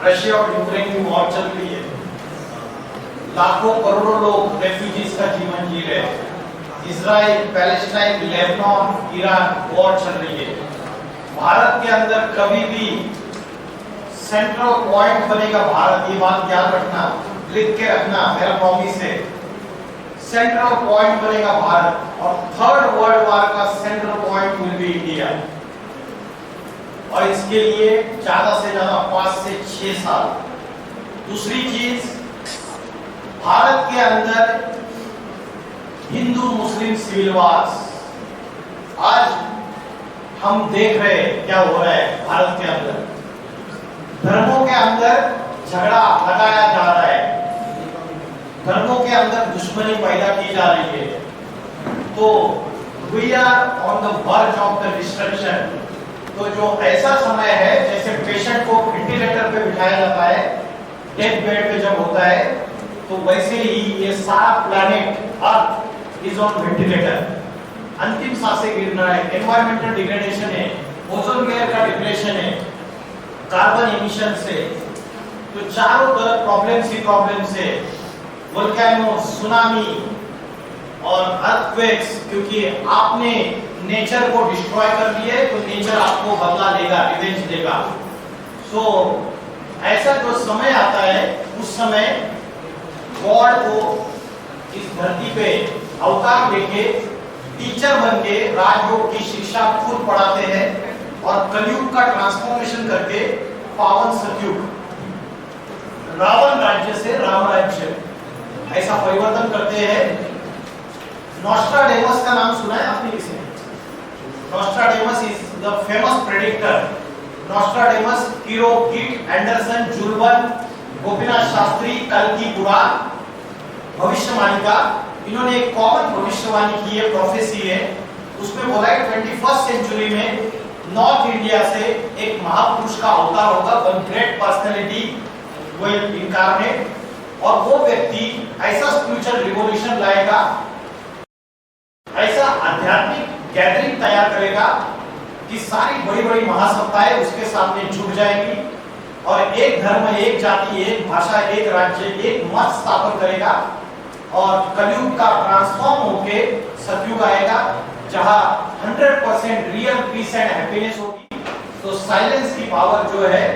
Speaker 2: रशिया और यूक्रेन की वॉर चल रही है। लाखों करोड़ों लोग रेफ्यूजीज का जीवन जी रहे हैं। Israel, Palestine, Lebanon, Iran war चल रही है। भारत के अंदर कभी भी सेंट्रल पॉइंट बनेगा भारत, ये बात याद रखना, लिख के रखना, मेरा प्रॉमिस है। सेंट्रल पॉइंट बनेगा भारत और थर्ड वर्ल्ड वॉर का central point will be India. और इसके लिए ज्यादा से ज्यादा 5 से 6 साल। दूसरी चीज, भारत के अंदर हिंदू मुस्लिम सिविल वार्स, आज हम देख रहे हैं क्या हो रहा है भारत के अंदर। धर्मों के अंदर झगड़ा लगाया जा रहा है, धर्मों के अंदर दुश्मनी पैदा की जा रही है। तो we are on the verge of the destruction. तो जो ऐसा समय है जैसे पेशेंट को वेंटिलेटर पे बिठाया जाता है, डेथ बेड पे जब होता है, तो वैसे ही ये सारा planet earth is on ventilator. अंतिम सांसें गिरना है, एनवायरमेंटल डिग्रेडेशन है, ओजोन लेयर का डिप्रेशन है, कार्बन एमिशन से, तो चारों तरफ प्रॉब्लम्स ही प्रॉब्लम्स है। वोल्केनो, सुनामी और अर्थक्वेक्स, क्योंकि आपने नेचर को डिस्ट्रॉय कर दिया है तो नेचर आपको बदला देगा, रिवेंज देगा। सो ऐसा जो समय आता है उस समय गॉड को इस धरती पे अवतार लेके टीचर बन के राजयोग की शिक्षा खुद पढ़ाते हैं और कलयुग का ट्रांसफॉर्मेशन करके पावन सतयुग, रावण राज्य से राम राज्य, ऐसा परिवर्तन करते हैं। नॉस्ट्राडेमस का नाम सुना है आपने किसी? Nostradamus is the famous predictor. Nostradamus, Cheiro, किट, एंडरसन, जुल्बन, गोपीनाथ शास्त्री, कल्कि पुराण, भविष्यवाणिका, इन्होंने एक कॉमन भविष्यवाणी की है, प्रोफेसी है। उसमें बोला है 21st सेंचुरी में नॉर्थ इंडिया से एक महापुरुष का अवतार होगा, one great personality will incarnate, और वो व्यक्ति ऐसा स्पिरिचुअल रिवॉल्यूशन लाएगा, ऐसा आध्यात्मिक गैदरिंग तैयार करेगा कि सारी बड़ी बड़ी महासत्ताएं उसके सामने झुक जाएंगी और एक धर्म, एक जाति, एक भाषा, एक राज्य, एक मत स्थापन करेगा और कलयुग का ट्रांसफॉर्म होके सतयुग आएगा जहां 100% रियल पीस एंड हैप्पीनेस होगी। तो साइलेंस की पावर जो है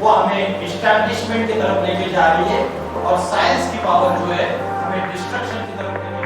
Speaker 2: वो हमें एस्टैब्लिशमेंट की तरफ लेके जा रही है और साइंस की पावर जो है हमें डिस्ट्रक्शन की तरफ लेके